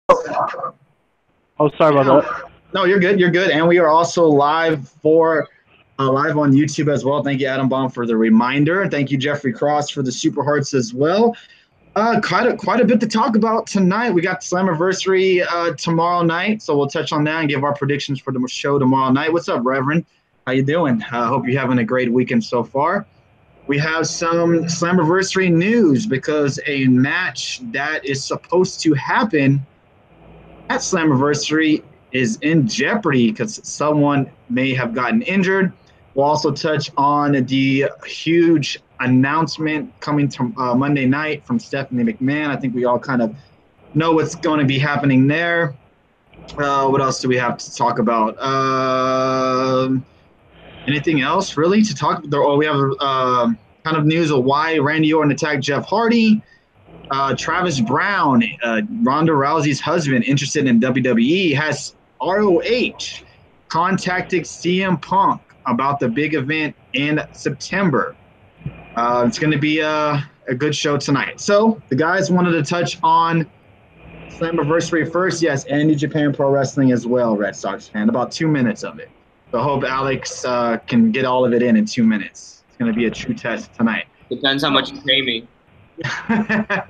Oh, sorry about Yeah. that. No, you're good. You're good. And we are also live on YouTube as well. Thank you, Adam Baum, for the reminder. Thank you, Jeffrey Cross, for the super hearts as well. Quite a bit to talk about tonight. We got Slammiversary tomorrow night, so we'll touch on that and give our predictions for the show tomorrow night. What's up, Reverend? How you doing? Hope you're having a great weekend so far. We have some Slammiversary news because a match that is supposed to happen at Slammiversary is in jeopardy because someone may have gotten injured. We'll also touch on the huge announcement coming to Monday night from Stephanie McMahon. I think we all kind of know what's going to be happening there. What else do we have to talk about? Anything else really to talk about? Oh, we have kind of news of why Randy Orton attacked Jeff Hardy. Travis Brown, Ronda Rousey's husband, interested in WWE, has ROH contacted CM Punk about the big event in September. It's going to be a good show tonight. So the guys wanted to touch on Slammiversary first. Yes, and New Japan Pro Wrestling as well, Red Sox fan. About 2 minutes of it. So I hope Alex can get all of it in 2 minutes. It's going to be a true test tonight. Depends how much you pay me.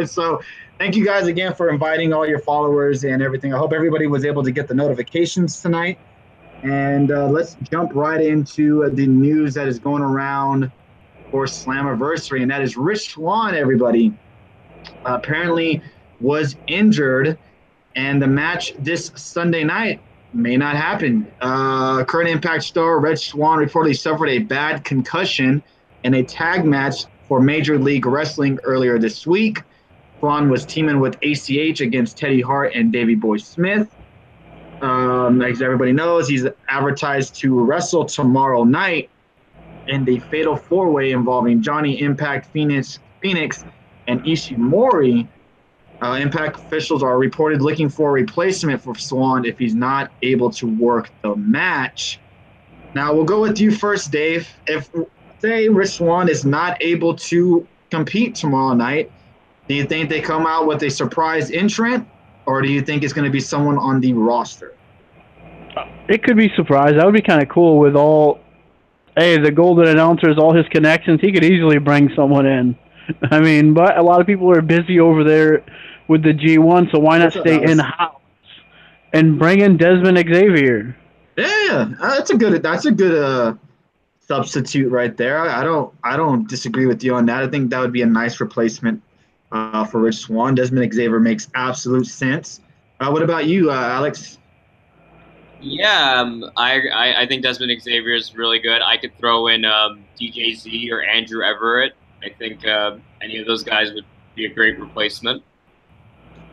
So thank you guys again for inviting all your followers and everything. I hope everybody was able to get the notifications tonight. And let's jump right into the news that is going around for Slammiversary, and that is Rich Swann, everybody. Apparently was injured, and the match this Sunday night may not happen. Current Impact star Rich Swann reportedly suffered a bad concussion in a tag match for Major League Wrestling earlier this week. Swann was teaming with ACH against Teddy Hart and Davey Boy Smith. As everybody knows, he's advertised to wrestle tomorrow night in the Fatal 4-Way involving Johnny Impact, Phoenix, and Ishimori. Impact officials are reported looking for a replacement for Swann if he's not able to work the match. Now, we'll go with you first, Dave. If, say, Rich Swann is not able to compete tomorrow night, do you think they come out with a surprise entrant, or do you think it's going to be someone on the roster? It could be surprised. That would be kind of cool with all. Hey, the golden announcers, all his connections. He could easily bring someone in. I mean, but a lot of people are busy over there with the G1, so why not What's up, stay Alice? in house and bring in Desmond Xavier? Yeah, that's a good substitute right there. I don't disagree with you on that. I think that would be a nice replacement for Rich Swann. Desmond Xavier makes absolute sense. What about you, Alex? Yeah, I think Desmond Xavier is really good. I could throw in DJZ or Andrew Everett. I think any of those guys would be a great replacement.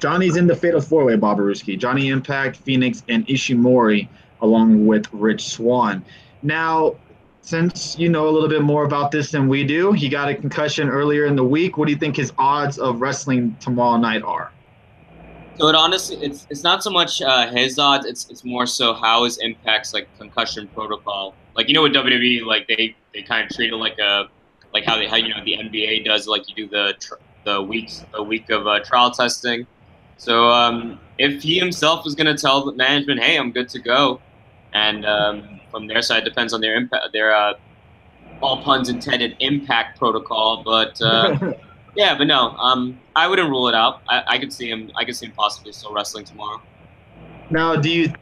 Johnny's in the Fatal 4-Way, Bobaruski. Johnny Impact, Phoenix, and Ishimori, along with Rich Swann. Now, since you know a little bit more about this than we do, he got a concussion earlier in the week. What do you think his odds of wrestling tomorrow night are? So it honestly, it's not so much his odds. It's more so how his impacts like concussion protocol. Like with WWE, like they kind of treat it like a like how the NBA does. Like you do the week of trial testing. So if he himself is going to tell the management, hey, I'm good to go, and from their side, depends on their impact, their all puns intended impact protocol. But yeah, but no, I wouldn't rule it out. I could see him. I could see him possibly still wrestling tomorrow. Now, do you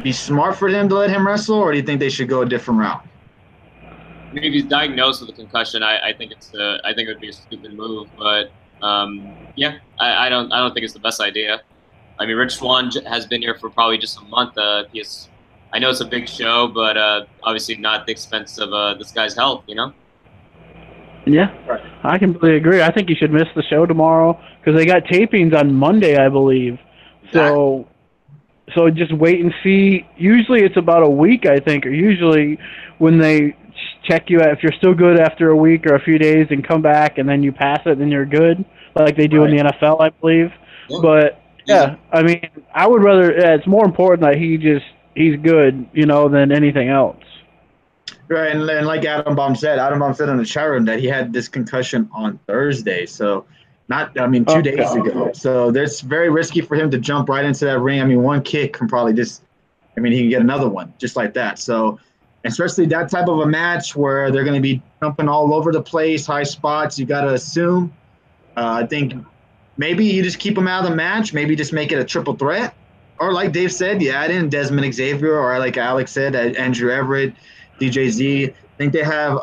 be smart for them to let him wrestle, or do you think they should go a different route? I mean, if he's diagnosed with a concussion, I think I think it would be a stupid move. But yeah, I don't think it's the best idea. I mean, Rich Swann has been here for probably just a month. I know it's a big show, but obviously not at the expense of this guy's health. Yeah, Right. I completely agree. I think you should miss the show tomorrow because they got tapings on Monday, I believe. Exactly. So just wait and see. Usually it's about a week, I think, or usually when they check you out, if you're still good after a week or a few days and come back and then you pass it, then you're good, like they do in Right. the NFL, I believe. Yeah. But Easy. yeah, I mean, I would rather. Yeah, it's more important that he's good, than anything else. Right, and like Adam Baum said in the chat room that he had this concussion on Thursday. So 2 days ago. So that's very risky for him to jump right into that ring. I mean, one kick can probably just, he can get another one just like that. So, especially that type of a match where they're going to be jumping all over the place, high spots, you got to assume. I think maybe you just keep him out of the match, maybe just make it a triple threat. Or like Dave said, you add in Desmond Xavier, or like Alex said, Andrew Everett, DJZ. I think they have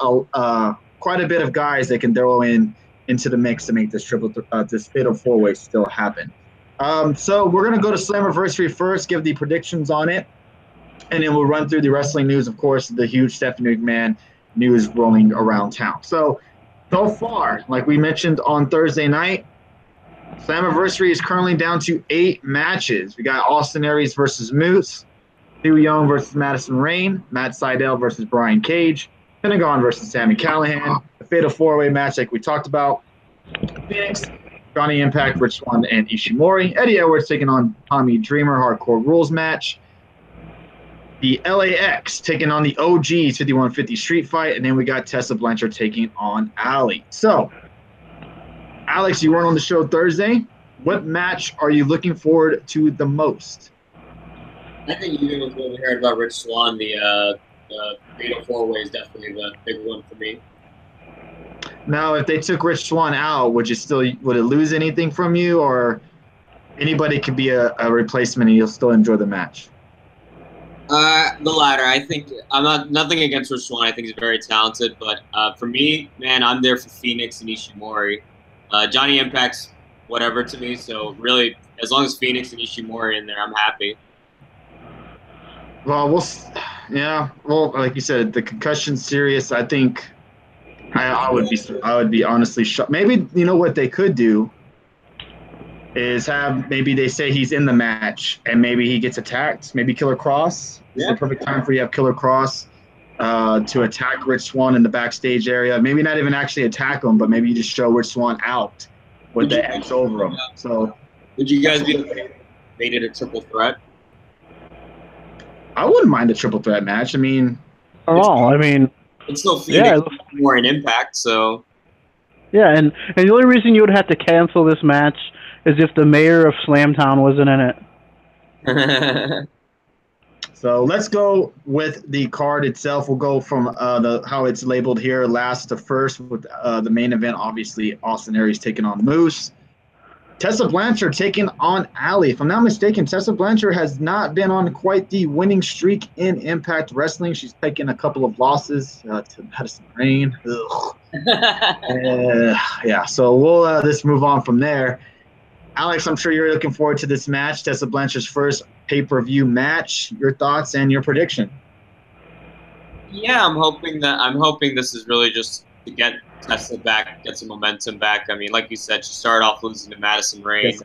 quite a bit of guys that can throw into the mix to make this this fatal four-way still happen. So we're going to go to Slammiversary first, give the predictions on it, and then we'll run through the wrestling news, of course, the huge Stephanie McMahon news rolling around town. So far, like we mentioned on Thursday night, Slammiversary is currently down to 8 matches. We got Austin Aries versus Moose, Sue Young versus Madison Rain, Matt Sydal versus Brian Cage, Pentagon versus Sami Callihan, the fatal four-way match like we talked about, Phoenix, Johnny Impact, Rich Swann, and Ishimori, Eddie Edwards taking on Tommy Dreamer, Hardcore Rules match, the LAX taking on the OGs 5150 Street Fight, and then we got Tessa Blanchard taking on Ali. So, Alex, you weren't on the show Thursday. What match are you looking forward to the most? I think you were going to hear about Rich Swann. The fatal four-way is definitely the big one for me. Now, if they took Rich Swann out, would it lose anything from you, or anybody could be a replacement and you'll still enjoy the match? The latter. I think nothing against Rich Swann. I think he's very talented, but for me, man, I'm there for Phoenix and Ishimori. Johnny Impact's whatever to me, so really, as long as Phoenix and Ishimori are in there, I'm happy. Well, like you said, the concussion's serious. I think I would be honestly shocked. Maybe, you know what they could do is maybe they say he's in the match and maybe he gets attacked. Maybe Killer Cross is the perfect time for you to have Killer Cross to attack Rich Swann in the backstage area. Maybe not even actually attack him, but maybe you just show Rich Swann out with the X over him. So, would you guys be okay if they made it a triple threat? I wouldn't mind a triple threat match. It's still Phoenix more an Impact, so. Yeah, and the only reason you would have to cancel this match is if the mayor of Slamtown wasn't in it. So let's go with the card itself. We'll go from how it's labeled here, last to first, with the main event, obviously, Austin Aries taking on Moose. Tessa Blanchard taking on Ali. If I'm not mistaken, Tessa Blanchard has not been on quite the winning streak in Impact Wrestling. She's taken a couple of losses to Madison Rain. So we'll just move on from there. Alex, I'm sure you're looking forward to this match, Tessa Blanchard's first pay-per-view match. Your thoughts and your prediction? Yeah, I'm hoping this is really just to get Tessa back, get some momentum back. I mean, like you said, she started off losing to Madison Rain. Yes.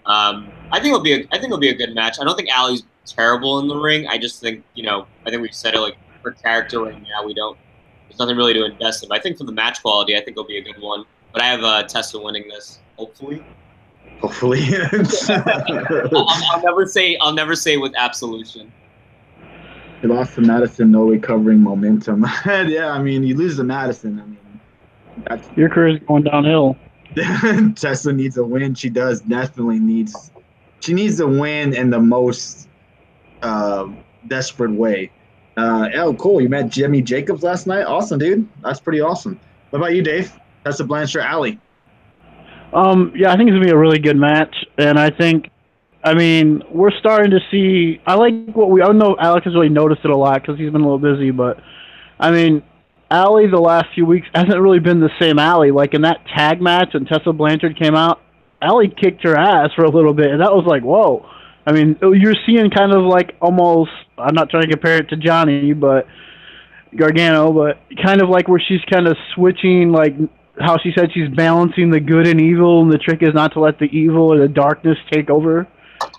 I think it'll be a good match. I don't think Ali's terrible in the ring. I just think, I think we've said it, like, her character right now, there's nothing really to invest in. But I think for the match quality, I think it'll be a good one. But I have Tessa winning this, hopefully. Hopefully. I'll never say with absolution. You lost to Madison, no recovering momentum. Yeah, you lose to Madison. Your career's going downhill. Tessa needs a win. She needs a win in the most desperate way. Cool. You met Jimmy Jacobs last night? Awesome, dude. That's pretty awesome. What about you, Dave? Tessa Blanchard, Ali. I think it's going to be a really good match, and I think, we're starting to see, I don't know if Alex has really noticed it a lot because he's been a little busy, but, Ali the last few weeks hasn't really been the same Ali. Like in that tag match when Tessa Blanchard came out, Ali kicked her ass for a little bit, and that was like, whoa. You're seeing kind of like almost, I'm not trying to compare it to Johnny, but Gargano, but kind of like where she's kind of switching, like how she said she's balancing the good and evil, and the trick is not to let the evil or the darkness take over.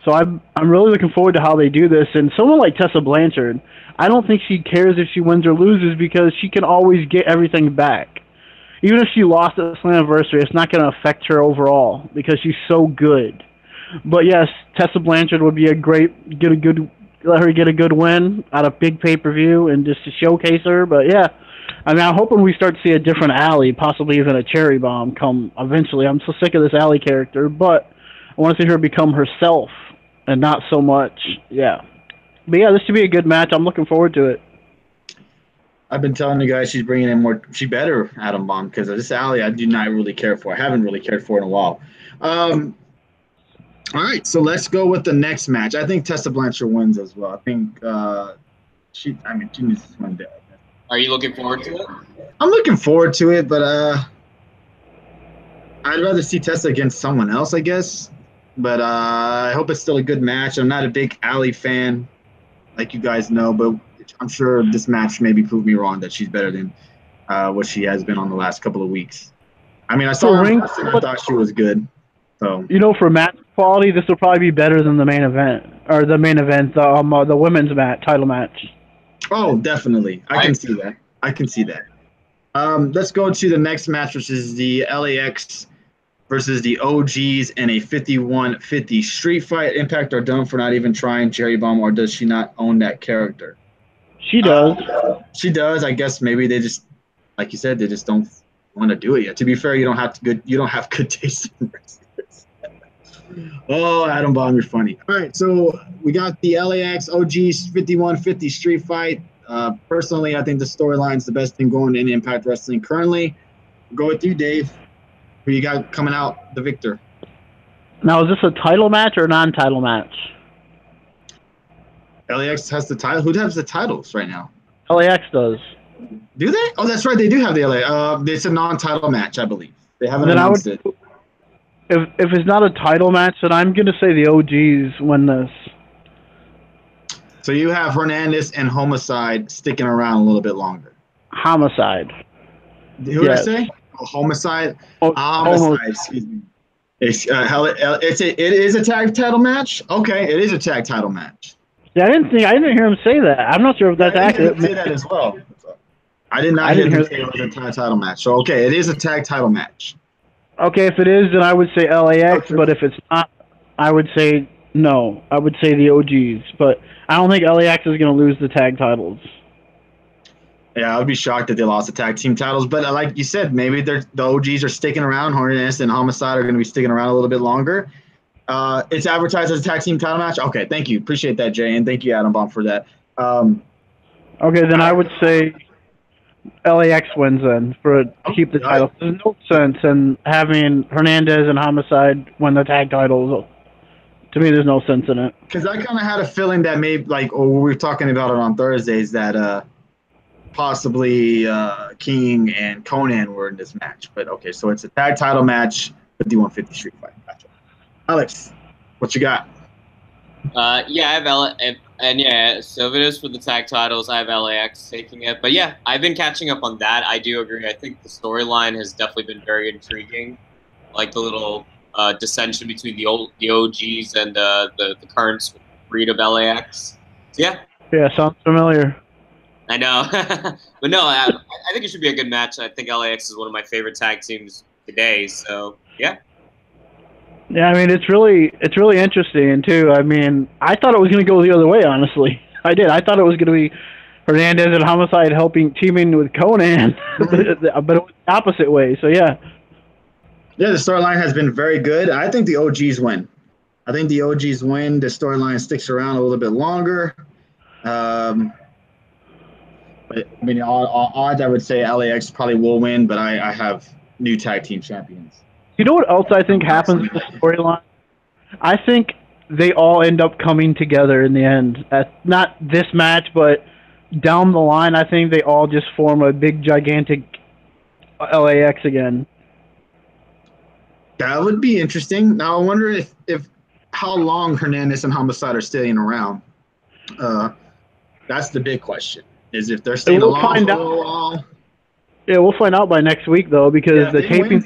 So I'm really looking forward to how they do this. And someone like Tessa Blanchard, I don't think she cares if she wins or loses because she can always get everything back. Even if she lost at Slammiversary, it's not going to affect her overall because she's so good. But yes, Tessa Blanchard would be let her get a good win at a big pay-per-view and just to showcase her. But yeah, I mean, I'm hoping we start to see a different Alley, possibly even a cherry bomb come eventually. I'm so sick of this Alley character, but I want to see her become herself and not so much. Yeah. But yeah, this should be a good match. I'm looking forward to it. I've been telling you guys she's bringing in more. She better Atom Bomb because this Alley I do not really care for. I haven't really cared for in a while. All right, so let's go with the next match. I think Tessa Blanchard wins as well. I think she needs to win that. Are you looking forward to it? I'm looking forward to it, but I'd rather see Tessa against someone else, I guess. But I hope it's still a good match. I'm not a big Alley fan, like you guys know, but I'm sure this match maybe proved me wrong that she's better than what she has been on the last couple of weeks. I mean, I saw her in person, I thought she was good. So for match quality, this will probably be better than the main event the women's title match. Oh, definitely. I can see that. Let's go to the next match, which is the LAX versus the OGs in a 51-50 street fight. Impact are done for not even trying Cherry Bomb, or does she not own that character? She does. She does. I guess maybe they just, like you said, they just don't want to do it yet. To be fair, you don't have good taste in wrestling. Oh, Atom Bomb, you're funny. All right, so we got the LAX OGs 51-50 street fight. Personally, I think the storyline's the best thing going in Impact Wrestling currently. Go with you, Dave. Who you got coming out the victor? Now, is this a title match or a non-title match? LAX has the title. Who has the titles right now? LAX does. Do they? Oh, that's right. They do have the LA. It's a non-title match, I believe. They haven't announced it. If it's not a title match, then I'm going to say the OGs win this. So you have Hernandez and Homicide sticking around a little bit longer. Homicide. Who did I say? Oh, Homicide. Homicide. Excuse me. It is a tag title match. Okay, it is a tag title match. Yeah, I didn't hear him say that. I'm not sure if that's accurate. I didn't say that as well. I did not hear him say it was a tag title match. So okay, it is a tag title match. Okay, if it is, then I would say LAX. But if it's not, I would say no. I would say the OGs. But I don't think LAX is going to lose the tag titles. Yeah, I would be shocked if they lost the tag team titles. But like you said, maybe the OGs are sticking around. Hornets and Homicide are going to be sticking around a little bit longer. It's advertised as a tag team title match. Okay, thank you. Appreciate that, Jay. And thank you, Atom Bomb, for that. Okay, then I would say LAX wins then to keep the title. There's no sense in having Hernandez and Homicide win the tag titles. To me, there's no sense in it. Because I kind of had a feeling that maybe, we were talking about it on Thursdays, that possibly King and Conan were in this match. But okay, so it's a tag title match, 51-50 street fight. Gotcha. Alex, what you got? Yeah, I have so if it is for the tag titles, I have LAX taking it. But yeah, I've been catching up on that. I do agree. I think the storyline has definitely been very intriguing. Like the little dissension between the OGs and the current breed of LAX. So, yeah. Yeah, sounds familiar. I know. But no, I think it should be a good match. I think LAX is one of my favorite tag teams today. So, yeah. Yeah, I mean, it's really interesting, too. I mean, I thought it was going to go the other way, honestly. I did. I thought it was going to be Hernandez and Homicide teaming with Conan, but it was the opposite way, so yeah. Yeah, the storyline has been very good. I think the OGs win. The storyline sticks around a little bit longer. But, I mean, odds, I would say LAX probably will win, but I have new tag team champions. You know what else I think happens with the storyline? I think they all end up coming together in the end. Not this match, but down the line, I think they all just form a big, gigantic LAX again. That would be interesting. Now, I wonder if how long Hernandez and Homicide are staying around. That's the big question, is if they're staying around for a while. Yeah, we'll find out by next week, though, because the taping's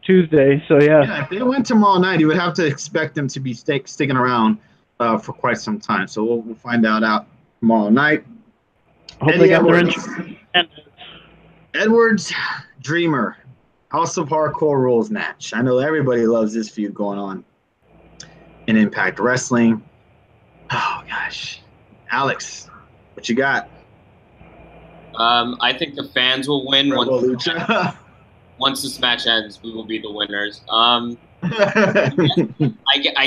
Tuesday, so yeah. Yeah, if they went tomorrow night, you would have to expect them to be sticking around for quite some time. So we'll find out tomorrow night. I hope they got their interest. Edwards, Dreamer, House of Hardcore Rules match. I know everybody loves this feud going on in Impact Wrestling. Oh, gosh. Alex, what you got? I think the fans will win Lucha. once this match ends. We will be the winners. I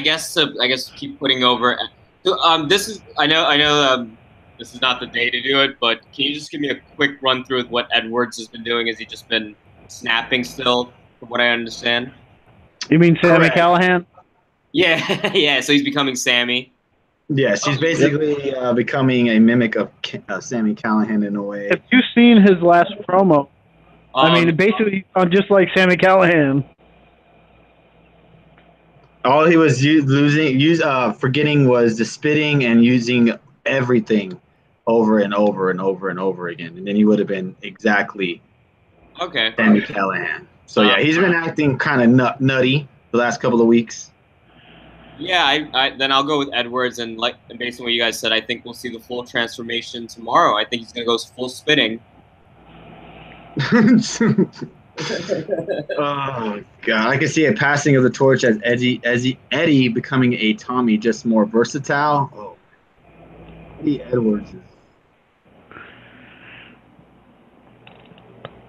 guess keep putting over. So this is I know this is not the day to do it, but can you just give me a quick run through with what Edwards has been doing? Has he just been snapping still, from what I understand? You mean Sammy Correct. Callahan? Yeah, yeah. So he's becoming Sammy. Yes, he's basically becoming a mimic of Sammy Callahan in a way. Have you seen his last promo? I mean, basically, just like Sammy Callahan. All he was forgetting was the spitting and using everything over and over and over and over again, and then he would have been exactly Sammy Callahan. So yeah, he's been acting kind of nutty the last couple of weeks. Yeah, then I'll go with Edwards, and based on what you guys said, I think we'll see the full transformation tomorrow. I think he's gonna go full spitting. Oh god, I can see a passing of the torch as Eddie becoming a Tommy, just more versatile. Oh, Eddie Edwards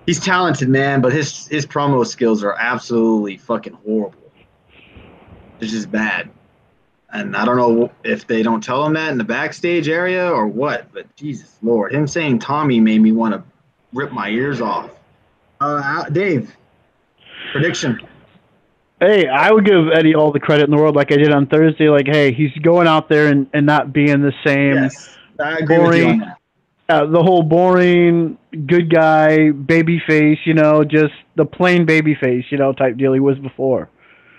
he's talented, man, but his promo skills are absolutely fucking horrible. It's just bad, and I don't know if they don't tell him that in the backstage area or what. But Jesus Lord, him saying Tommy made me want to rip my ears off. Dave, prediction. Hey, I would give Eddie all the credit in the world, like I did on Thursday. Like, hey, he's going out there and not being the same. Yes, I agree with you on that. The whole boring good guy baby face, just the plain baby face, type deal he was before.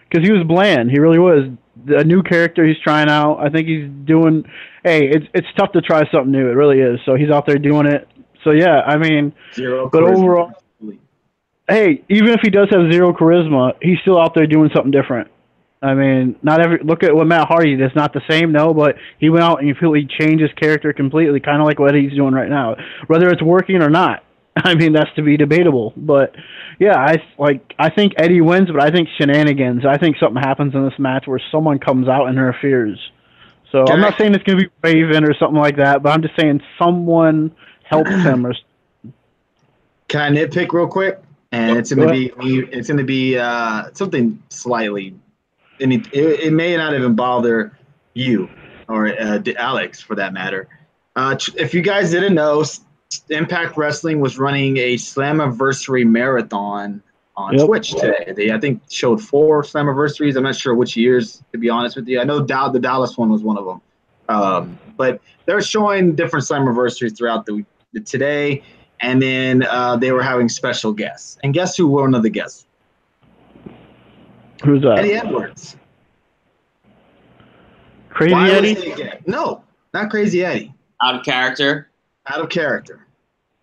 Because he was bland, he really was. A new character he's trying out. I think he's doing. Hey, it's tough to try something new. It really is. So he's out there doing it. So yeah, I mean, but overall. Hey, even if he does have zero charisma, he's still out there doing something different. I mean, look at what Matt Hardy did. It's not the same, no, but he went out and he changed his character completely, kind of like what he's doing right now. Whether it's working or not, I mean, that's to be debatable. But yeah, I think Eddie wins, but I think shenanigans. I think something happens in this match where someone comes out and interferes. So I'm not saying it's going to be Raven or something like that, but I'm just saying someone helps him. Can I nitpick real quick? And it's going to be something slightly, and it may not even bother you or Alex for that matter. If you guys didn't know, Impact Wrestling was running a Slammiversary marathon on Twitch today. They, I think, showed 4 Slammiversaries. I'm not sure which years, to be honest with you. I know the Dallas one was one of them. But they're showing different Slammiversaries throughout today. And then they were having special guests. And guess who were one of the guests? Who's that? Eddie Edwards. Crazy Eddie? No, not Crazy Eddie. Out of character? Out of character.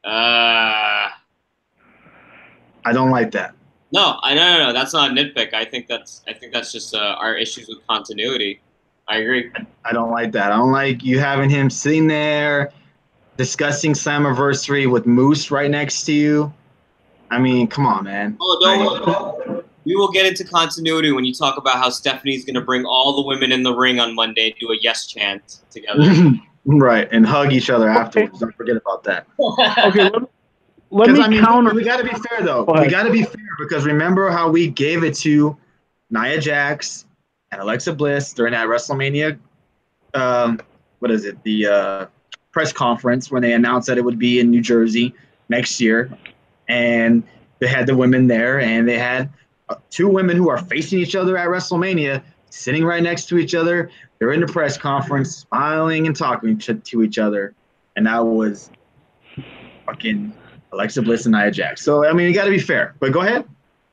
I don't like that. No, that's not a nitpick. I think that's just our issues with continuity. I agree. I don't like that. I don't like you having him sitting there discussing Slammiversary with Moose right next to you. I mean, come on, man. Oh, we will get into continuity when you talk about how Stephanie's going to bring all the women in the ring on Monday and do a yes chant together. Right, and hug each other afterwards. Don't forget about that. Okay, let me counter. We got to be fair, though. We got to be fair because remember how we gave it to Nia Jax and Alexa Bliss during that WrestleMania, the press conference when they announced that it would be in New Jersey next year. And they had the women there, and they had 2 women who are facing each other at WrestleMania, sitting right next to each other. They're in the press conference, smiling and talking to each other. And that was fucking Alexa Bliss and Nia Jax. So, I mean, you got to be fair. But go ahead.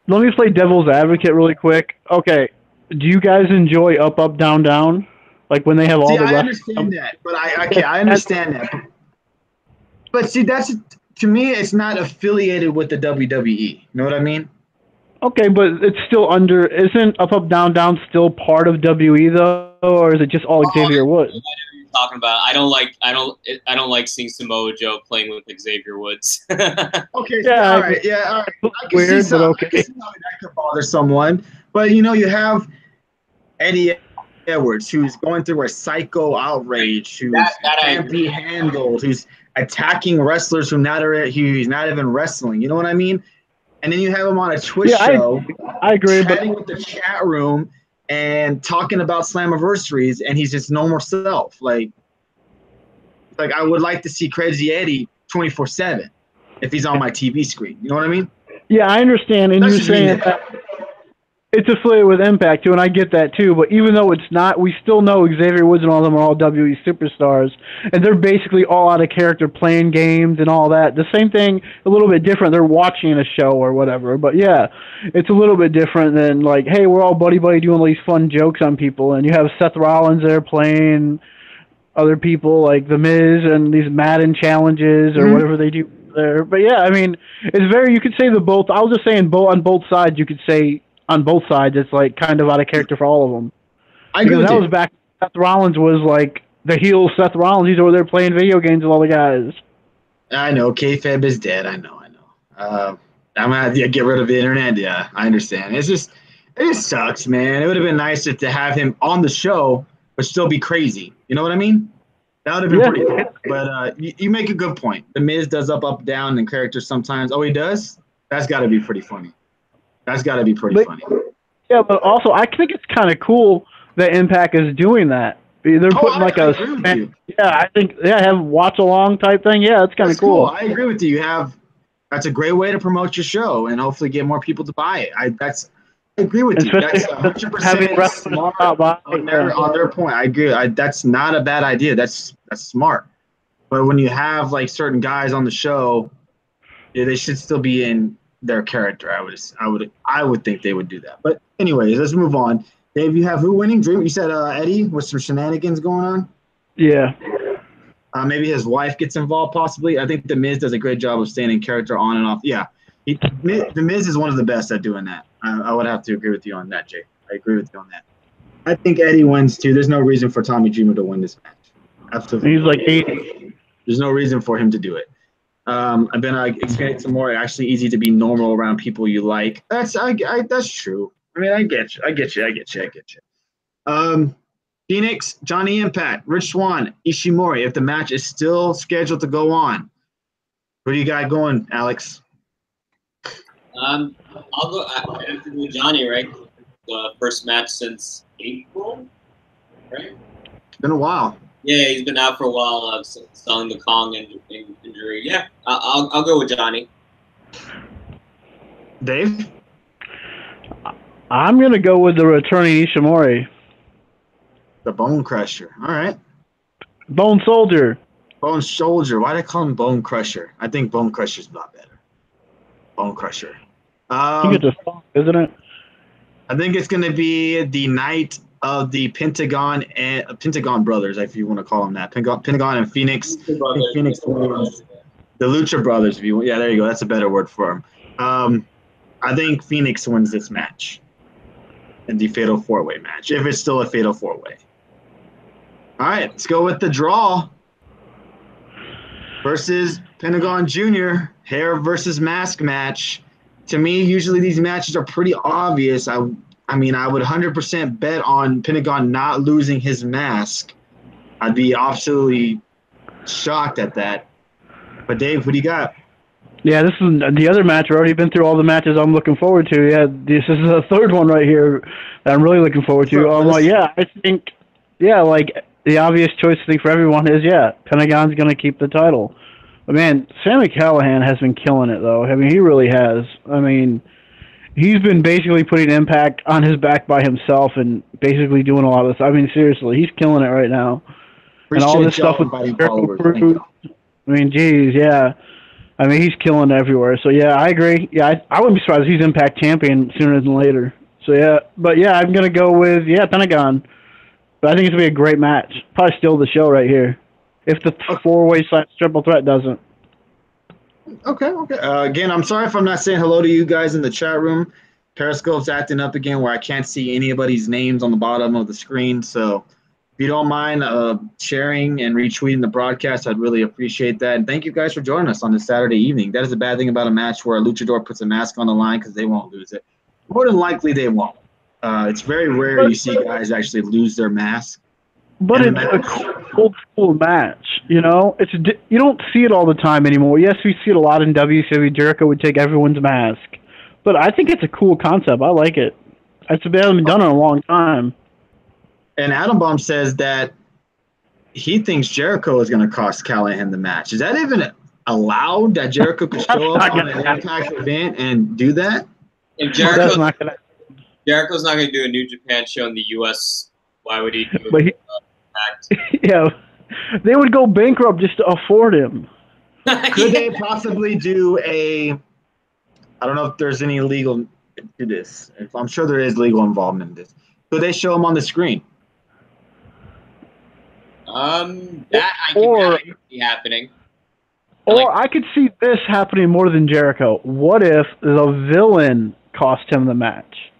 Let me play devil's advocate really quick. Okay, do you guys enjoy up, up, down, down? Like when they have all the I understand that, but I understand that. But see, to me, it's not affiliated with the WWE. You know what I mean? Okay, but it's still isn't up, up, down, down still part of WWE though, or is it just all Xavier Woods? I know what you're talking about. I don't like seeing Samoa Joe playing with Xavier Woods. Okay, yeah, all right. I can weird, see but okay. I can see how that could bother someone, but you have Eddie Edwards, who's going through a psycho outrage, who can't be handled, who's attacking wrestlers he's not even wrestling. You know what I mean? And then you have him on a Twitch Yeah, show, I agree, chatting with the chat room and talking about Slammiversaries, and he's just normal self. Like I would like to see Crazy Eddie 24/7 if he's on my TV screen. You know what I mean? Yeah, I understand, and you're saying that it's affiliated with Impact too, and I get that too. But even though it's not, we still know Xavier Woods and all of them are all WWE superstars, and they're basically all out of character playing games and all that. The same thing, a little bit different. They're watching a show or whatever. But yeah, it's a little bit different than like, hey, we're all buddy doing all these fun jokes on people, and you have Seth Rollins there playing other people like The Miz and these Madden challenges or whatever they do there. But yeah, I mean, it's very. You could say the both. I was just saying both on both sides. You could say on both sides, it's like kind of out of character for all of them. I agree with that you. was back. Seth Rollins was like the heel. Seth Rollins. He's over there playing video games with all the guys. I know kayfabe is dead. I know. I'm gonna have to get rid of the internet. Yeah, I understand. It just sucks, man. It would have been nice to have him on the show, but still be crazy. You know what I mean? That would have been pretty cool. But you make a good point. The Miz does up, down in characters sometimes. Oh, he does? That's got to be pretty funny. That's got to be pretty funny. Yeah, but also I think it's kind of cool that Impact is doing that. They're putting I think have watch along type thing. Yeah, it's kind of cool. I agree with you. That's a great way to promote your show and hopefully get more people to buy it. I agree with you. That's 100% smart on their point. I agree. That's not a bad idea. That's smart. But when you have like certain guys on the show, they should still be in their character. I would think they would do that. But anyways, let's move on. Dave, you have who winning? Dream. You said Eddie with some shenanigans going on. Yeah. Maybe his wife gets involved, possibly. I think The Miz does a great job of staying in character on and off. Yeah, The Miz is one of the best at doing that. I would have to agree with you on that, Jay. I agree with you on that. I think Eddie wins too. There's no reason for Tommy Dreamer to win this match. Absolutely. He's like 80. There's no reason for him to do it. I've been experiencing more actually easy to be normal around people you like. That's true. I mean, I get you. Phoenix, Johnny Impact, Rich Swann, Ishimori. If the match is still scheduled to go on, what do you got going, Alex? I'll go. I have to do Johnny, right? The first match since April, right? It's been a while. Yeah, he's been out for a while, selling the Kong injury. Yeah, I'll go with Johnny. Dave? I'm going to go with the returning Ishimori. The Bone Crusher. All right. Bone Soldier. Bone Soldier. Why do I call him Bone Crusher? I think Bone Crusher's a lot better. Bone Crusher. Isn't it? I think it's going to be the night of the Pentagon brothers, if you want to call them that. Pentagon and Phoenix. Phoenix wins. The Lucha Brothers, if you want. Yeah, there you go. That's a better word for them. I think Phoenix wins this match in the Fatal 4-Way match, if it's still a Fatal 4-Way. All right, let's go with the draw versus Pentagon Jr. Hair versus mask match. To me, usually these matches are pretty obvious. I mean, I would 100% bet on Pentagon not losing his mask. I'd be absolutely shocked at that. But Dave, what do you got? Yeah, this is the other match. We've already been through all the matches I'm looking forward to. Yeah, this is the third one right here that I'm really looking forward to. I think the obvious choice I think for everyone is, Pentagon's going to keep the title. But man, Sami Callihan has been killing it, though. I mean, he really has. I mean, he's been basically putting Impact on his back by himself and basically doing a lot of this. I mean, seriously, he's killing it right now. Appreciate and all this stuff with followers. I mean, geez, yeah. I mean, he's killing it everywhere. So, yeah, I agree. Yeah, I wouldn't be surprised if he's Impact champion sooner than later. So, yeah. But, yeah, I'm going to go with, Pentagon. But I think it's going to be a great match. Probably steal the show right here. If the 4-way / triple threat doesn't. Okay. Again, I'm sorry if I'm not saying hello to you guys in the chat room. Periscope's acting up again where I can't see anybody's names on the bottom of the screen. So if you don't mind sharing and retweeting the broadcast, I'd really appreciate that. And thank you guys for joining us on this Saturday evening. That is a bad thing about a match where a luchador puts a mask on the line because they won't lose it. More than likely, they won't. It's very rare you see guys actually lose their mask. But in the it's a match. cool, old school match, you know. You don't see it all the time anymore. Yes, we see it a lot in WCW. Jericho would take everyone's mask, but I think it's a cool concept. I like it. It's hasn't been done in a long time. And Adam Bomb says that he thinks Jericho is going to cost Callahan the match. Is that even allowed that Jericho could show up on an Impact event and do that? If That's not gonna. Jericho's not going to do a New Japan show in the U.S., why would he do But it? yeah, they would go bankrupt just to afford him. Could they possibly do a? I don't know if there's any legal to this. I'm sure there is legal involvement in this. Could they show him on the screen? That I can see happening. Or I could see this happening more than Jericho. What if the villain cost him the match?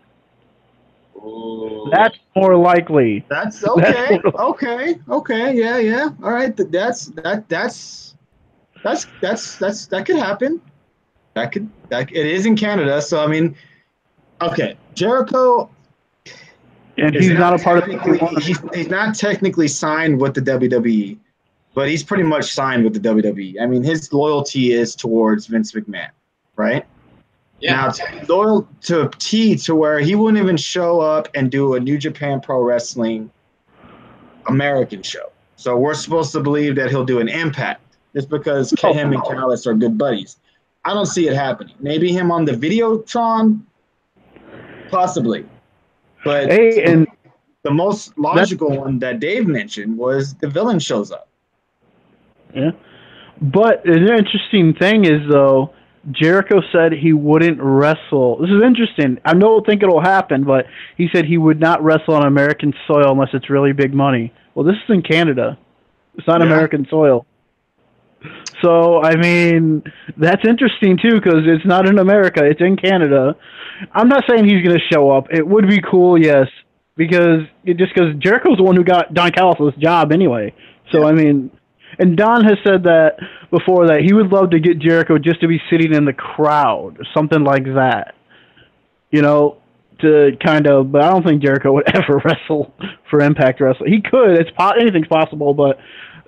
Ooh. That's more likely. That's okay. Okay. Yeah. All right. That could happen. It is in Canada, so I mean, okay, Jericho. And he's not a part of the he's not technically signed with the WWE, but he's pretty much signed with the WWE. I mean, his loyalty is towards Vince McMahon, right? Yeah. Now, loyal to T to where he wouldn't even show up and do a New Japan Pro Wrestling American show. So we're supposed to believe that he'll do an Impact just because him and Callis are good buddies. I don't see it happening. Maybe him on the Videotron, possibly. But the most logical one that Dave mentioned was the villain shows up. Yeah. But an interesting thing is, though, Jericho said he wouldn't wrestle. This is interesting. I don't think it'll happen, but he said he would not wrestle on American soil unless it's really big money. Well, this is in Canada. It's not American soil. So, I mean, that's interesting, too, because it's not in America. It's in Canada. I'm not saying he's going to show up. It would be cool, yes, because Jericho's the one who got Don Callis' job anyway. So, I mean, and Don has said that before that he would love to get Jericho just to be sitting in the crowd, something like that. You know, to kind of, but I don't think Jericho would ever wrestle for Impact Wrestling. He could. Anything's possible, but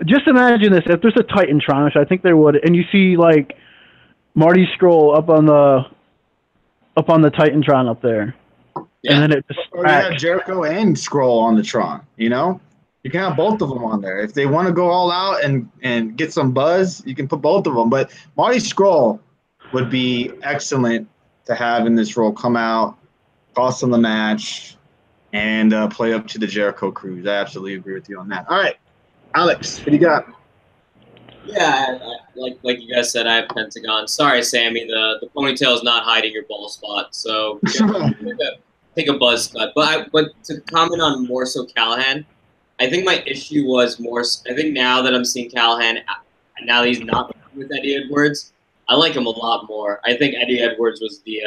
just imagine this: if there's a Titantron, which I think there would, and you see like Marty Scurll up on the Titantron up there, and then it just or you have Jericho and Scurll on the Tron. You know, you can have both of them on there if they want to go all out and get some buzz. You can put both of them, but Marty Scurll would be excellent to have in this role. Come out, cost them the match, and play up to the Jericho cruise. I absolutely agree with you on that. All right. Alex, what do you got? Yeah, like you guys said, I have Pentagon. Sorry, Sammy, the ponytail is not hiding your ball spot, so take a buzz cut. But to comment on more so Callahan, I think my issue was more. I think now that I'm seeing Callahan, now that he's not with Eddie Edwards, I like him a lot more. I think Eddie Edwards was the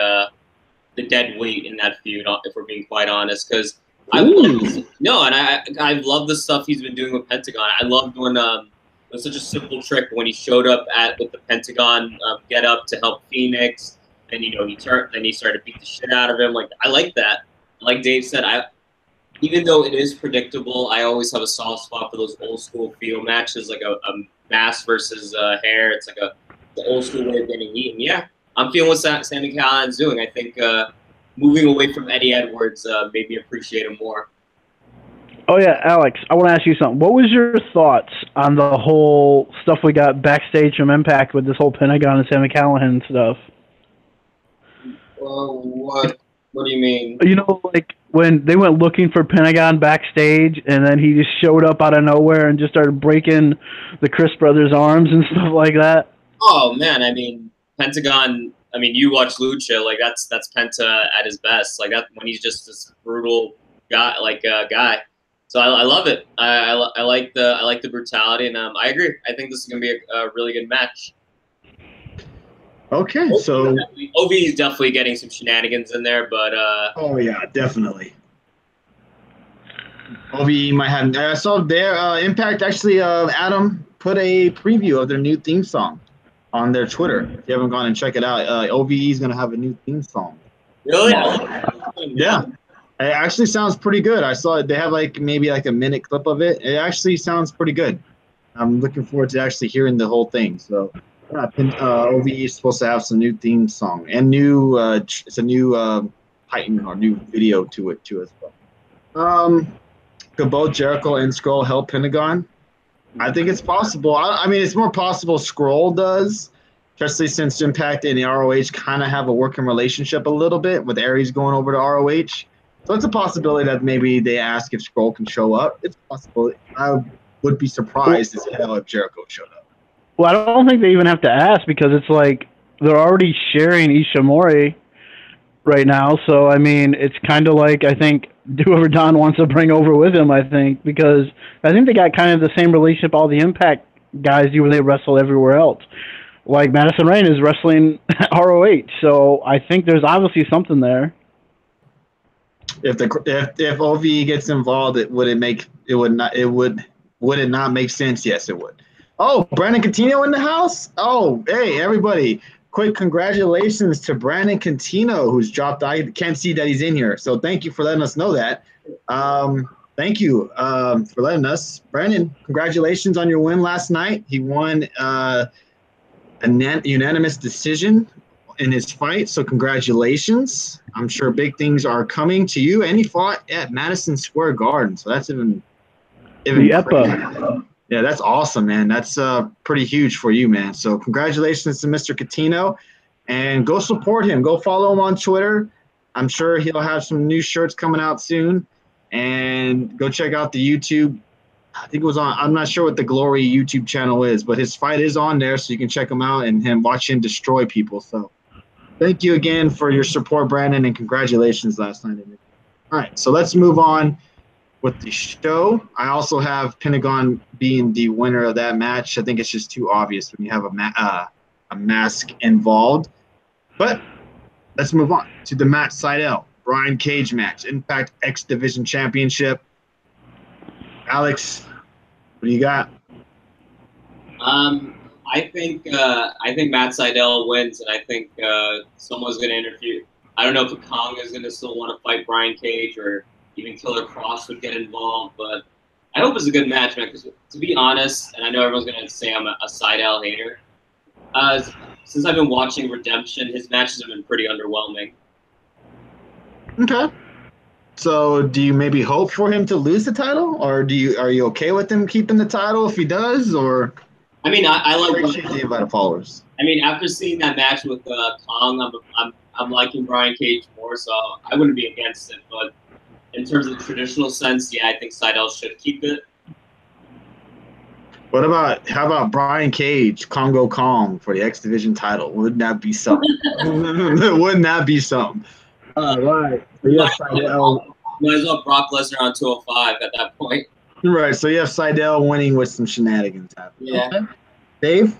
dead weight in that feud, if we're being quite honest, because. I love the stuff he's been doing with Pentagon. I loved when it was such a simple trick when he showed up with the Pentagon get up to help Phoenix, and he started to beat the shit out of him. Like I like that. Like Dave said, even though it is predictable, I always have a soft spot for those old school feel matches, like a mask versus hair. It's like the old school way of getting heat. And yeah, I'm feeling what Sami Callihan's doing. I think. Moving away from Eddie Edwards made me appreciate him more. Oh, yeah, Alex, I want to ask you something. What was your thoughts on the whole stuff we got backstage from Impact with this whole Pentagon and Sami Callihan stuff? What do you mean? You know, like when they went looking for Pentagon backstage and then he just showed up out of nowhere and just started breaking the Chris brothers' arms and stuff like that? Oh, man, I mean, Pentagon... I mean, you watch Lucha, like that's Penta at his best, like that when he's just this brutal guy, guy. So I love it. I like the brutality, and I agree. I think this is gonna be a really good match. Okay, so OV is definitely getting some shenanigans in there, but oh yeah, definitely. OV might have. I saw their Impact actually. Adam put a preview of their new theme song on their Twitter. If you haven't gone and check it out, OVE is going to have a new theme song. Really? Yeah. It actually sounds pretty good. I saw it. They have like maybe like a minute clip of it. It actually sounds pretty good. I'm looking forward to actually hearing the whole thing. So, yeah, OVE is supposed to have some new theme song and new. It's a new Titan or new video to it too as well. Could both Jericho and Scroll help Pentagon? I think it's possible. I mean, it's more possible Scroll does, especially since Impact and the ROH kind of have a working relationship a little bit with Aries going over to ROH. So it's a possibility that maybe they ask if Scroll can show up. It's possible. I would be surprised as hell if Jericho showed up. Well, I don't think they even have to ask because it's like they're already sharing Ishimori right now. So, I mean, it's kind of like I think whoever Don wants to bring over with him, I think, because I think they got kind of the same relationship all the Impact guys do when they wrestle everywhere else. Like Madison Rayne is wrestling ROH, so I think there's obviously something there. If OVE gets involved, would it not make sense? Yes, it would. Oh, Brandon Coutinho in the house. Oh, hey everybody! Quick congratulations to Brandon Coutinho who's dropped. I can't see that he's in here, so thank you for letting us know that. Thank you for letting us, Brandon. Congratulations on your win last night. He won a unanimous decision in his fight, so congratulations. I'm sure big things are coming to you, and he fought at Madison Square Garden, so that's even the EPA. Yeah, that's awesome, man. That's pretty huge for you, man. So congratulations to Mr. Coutinho, and go support him. Go follow him on Twitter. I'm sure he'll have some new shirts coming out soon, and go check out the YouTube. I think it was on. I'm not sure what the Glory YouTube channel is, but his fight is on there, so you can check him out and watch him destroy people. So thank you again for your support, Brandon, and congratulations last night. All right, so let's move on with the show. I also have Pentagon being the winner of that match. I think it's just too obvious when you have a mask involved. But let's move on to the Matt Sydal, Brian Cage match, Impact X Division Championship. Alex, what do you got? I think Matt Sydal wins, and I think someone's going to interfere. I don't know if Kong is going to still want to fight Brian Cage, or even Killer Cross would get involved, but I hope it's a good match, man. Because to be honest, and I know everyone's going to say I'm a Sydal hater, since I've been watching Redemption, his matches have been pretty underwhelming. Okay. So, do you maybe hope for him to lose the title, or are you okay with him keeping the title if he does? Or I mean, I like the invited followers. I mean, after seeing that match with Kong, I'm liking Brian Cage more, so I wouldn't be against it. But in terms of the traditional sense, yeah, I think Sydal should keep it. How about Brian Cage, Congo Kong for the X Division title? Wouldn't that be something? Wouldn't that be something? All right. So yes, Sydal. Might as well Brock Lesnar on 205 at that point. Right. So you have Sydal winning with some shenanigans happening. Yeah. Okay. Dave?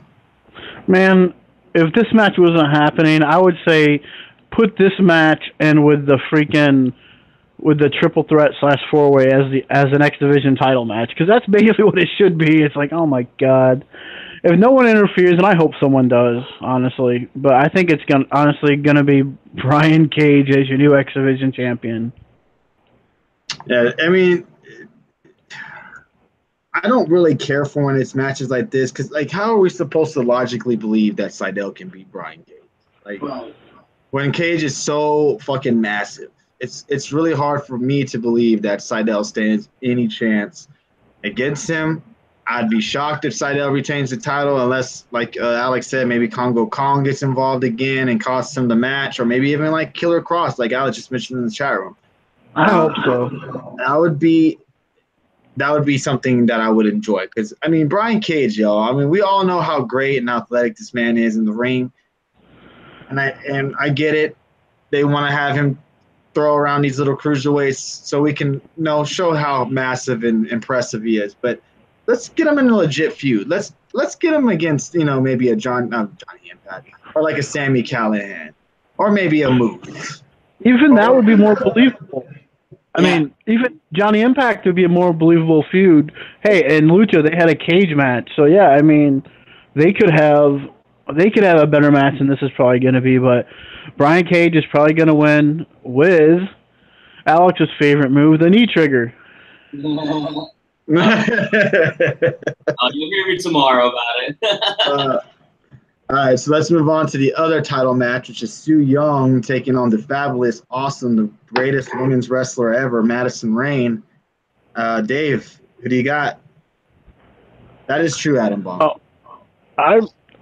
Man, if this match wasn't happening, I would say put this match in with the triple threat / four-way as an X Division title match, because that's basically what it should be. It's like, oh my god, if no one interferes, and I hope someone does, honestly, but I think it's gonna be Brian Cage as your new X Division champion. Yeah, I mean, I don't really care for when it's matches like this, because like, how are we supposed to logically believe that Sydal can beat Brian Cage? Like, when Cage is so fucking massive. It's really hard for me to believe that Sydal stands any chance against him. I'd be shocked if Sydal retains the title unless, like Alex said, maybe Congo Kong gets involved again and costs him the match, or maybe even like Killer Cross, like Alex just mentioned in the chat room. I hope so. That would be something that I would enjoy, because I mean, Brian Cage, y'all. I mean, we all know how great and athletic this man is in the ring, and I get it. They want to have him throw around these little cruiserweights so we can show how massive and impressive he is. But let's get him in a legit feud. Let's get him against maybe a Johnny Impact, or like a Sami Callihan, or maybe a Moose. Even that would be more believable. I mean, even Johnny Impact would be a more believable feud. Hey, in Lucha they had a cage match, so yeah, I mean, they could have a better match than this is probably going to be, but Brian Cage is probably going to win with, Alex's favorite move, the knee trigger. You'll hear me tomorrow about it. All right, so let's move on to the other title match, which is Su Yung taking on the fabulous, awesome, the greatest women's wrestler ever, Madison Rayne. Dave, who do you got? That is true, Adam Bomb.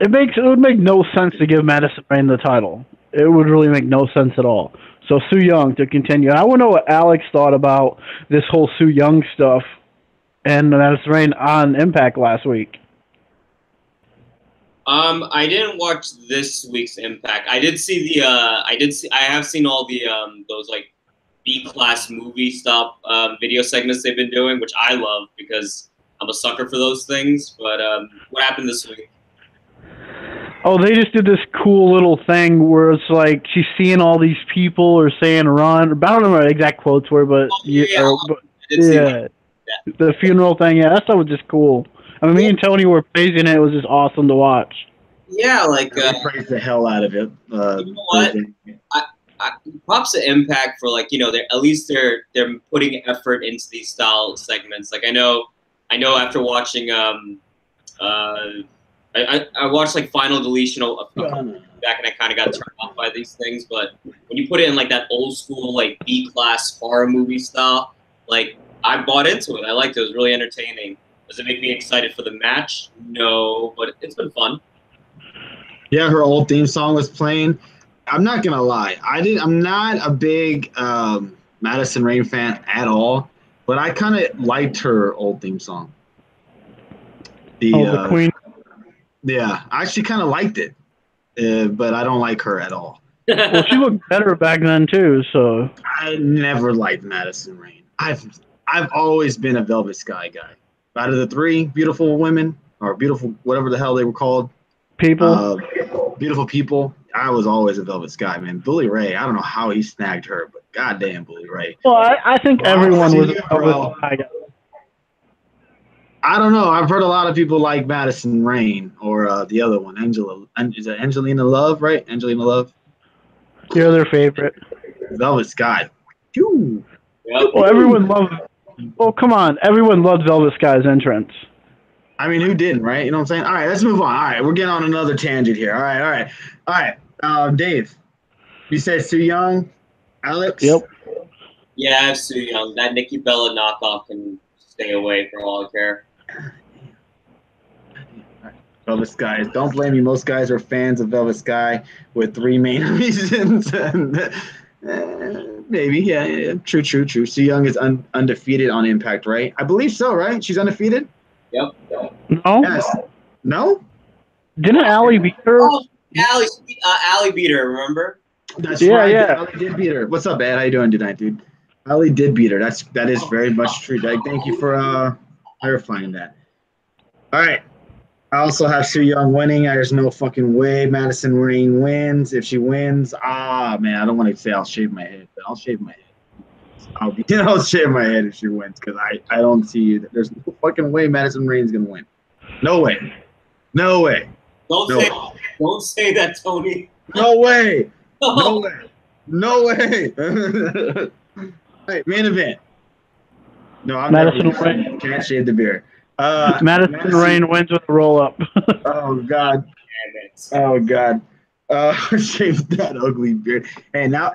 It would make no sense to give Madison Rayne the title. It would really make no sense at all. So Su Yung to continue. I want to know what Alex thought about this whole Su Yung stuff and Madison Rayne on Impact last week. I didn't watch this week's Impact. I have seen all the those like B-class movie stuff video segments they've been doing, which I love because I'm a sucker for those things. But what happened this week? Oh, they just did this cool little thing where it's like she's seeing all these people or saying run. I don't know what the exact quotes were, but the funeral thing. Yeah, that stuff was just cool. I mean, me and Tony were praising it. It was just awesome to watch. Yeah, like we praised the hell out of it. You know what? I props to Impact for at least they're putting effort into these style segments. Like I know after watching I watched like Final Deletion a couple back and I kind of got turned off by these things, but when you put it in like that old school like B-class horror movie style, like I bought into it. I liked it. It was really entertaining. Does it make me excited for the match? No, but it's been fun. Yeah, her old theme song was playing. I'm not gonna lie. I'm not a big Madison Rayne fan at all, but I kind of liked her old theme song. The Queen. Yeah, I actually kind of liked it, but I don't like her at all. Well, she looked better back then too. So I never liked Madison Rayne. I've always been a Velvet Sky guy. Out of the three beautiful women, or beautiful whatever the hell they were called, beautiful people, I was always a Velvet Sky, man. Bully Ray, I don't know how he snagged her, but goddamn Bully Ray. Well, I think everyone was a Velvet Sky guy. I don't know. I've heard a lot of people like Madison Rayne or the other one, Angela. Is it Angelina Love, right? Angelina Love. You're their favorite. Velvet Sky. Phew. Well, everyone loved. Oh, come on. Everyone loved Velvet Sky's entrance. I mean, who didn't, right? You know what I'm saying? All right, let's move on. All right, we're getting on another tangent here. All right. Dave, you said Su Yung. Alex? Yep. Yeah, I have Su Yung. That Nikki Bella knockoff can stay away for all I care. Velvet Sky. Don't blame me. Most guys are fans of Velvet Sky with three main reasons. Maybe, yeah. True. Su Yung is undefeated on Impact, right? I believe so, right? She's undefeated? Yep. No? Yes. No? Didn't Allie beat her? Oh, Allie beat her, remember? That's right. Yeah. Allie did beat her. What's up, Ed? How you doing tonight, dude? Allie did beat her. That is very much true. Thank you for clarifying that. All right. I also have Su Yung winning. There's no fucking way Madison Rayne wins. If she wins, man, I don't want to say I'll shave my head, but I'll shave my head. I'll shave my head if she wins because I don't see that. There's no fucking way Madison Rayne's gonna win. No way. Don't say that, Tony. No way. No way. Hey, main event. No, I'm Madison Rayne. Can't shave the beard. Madison Rayne wins with a roll up. Oh God. Shave that ugly beard. Hey, now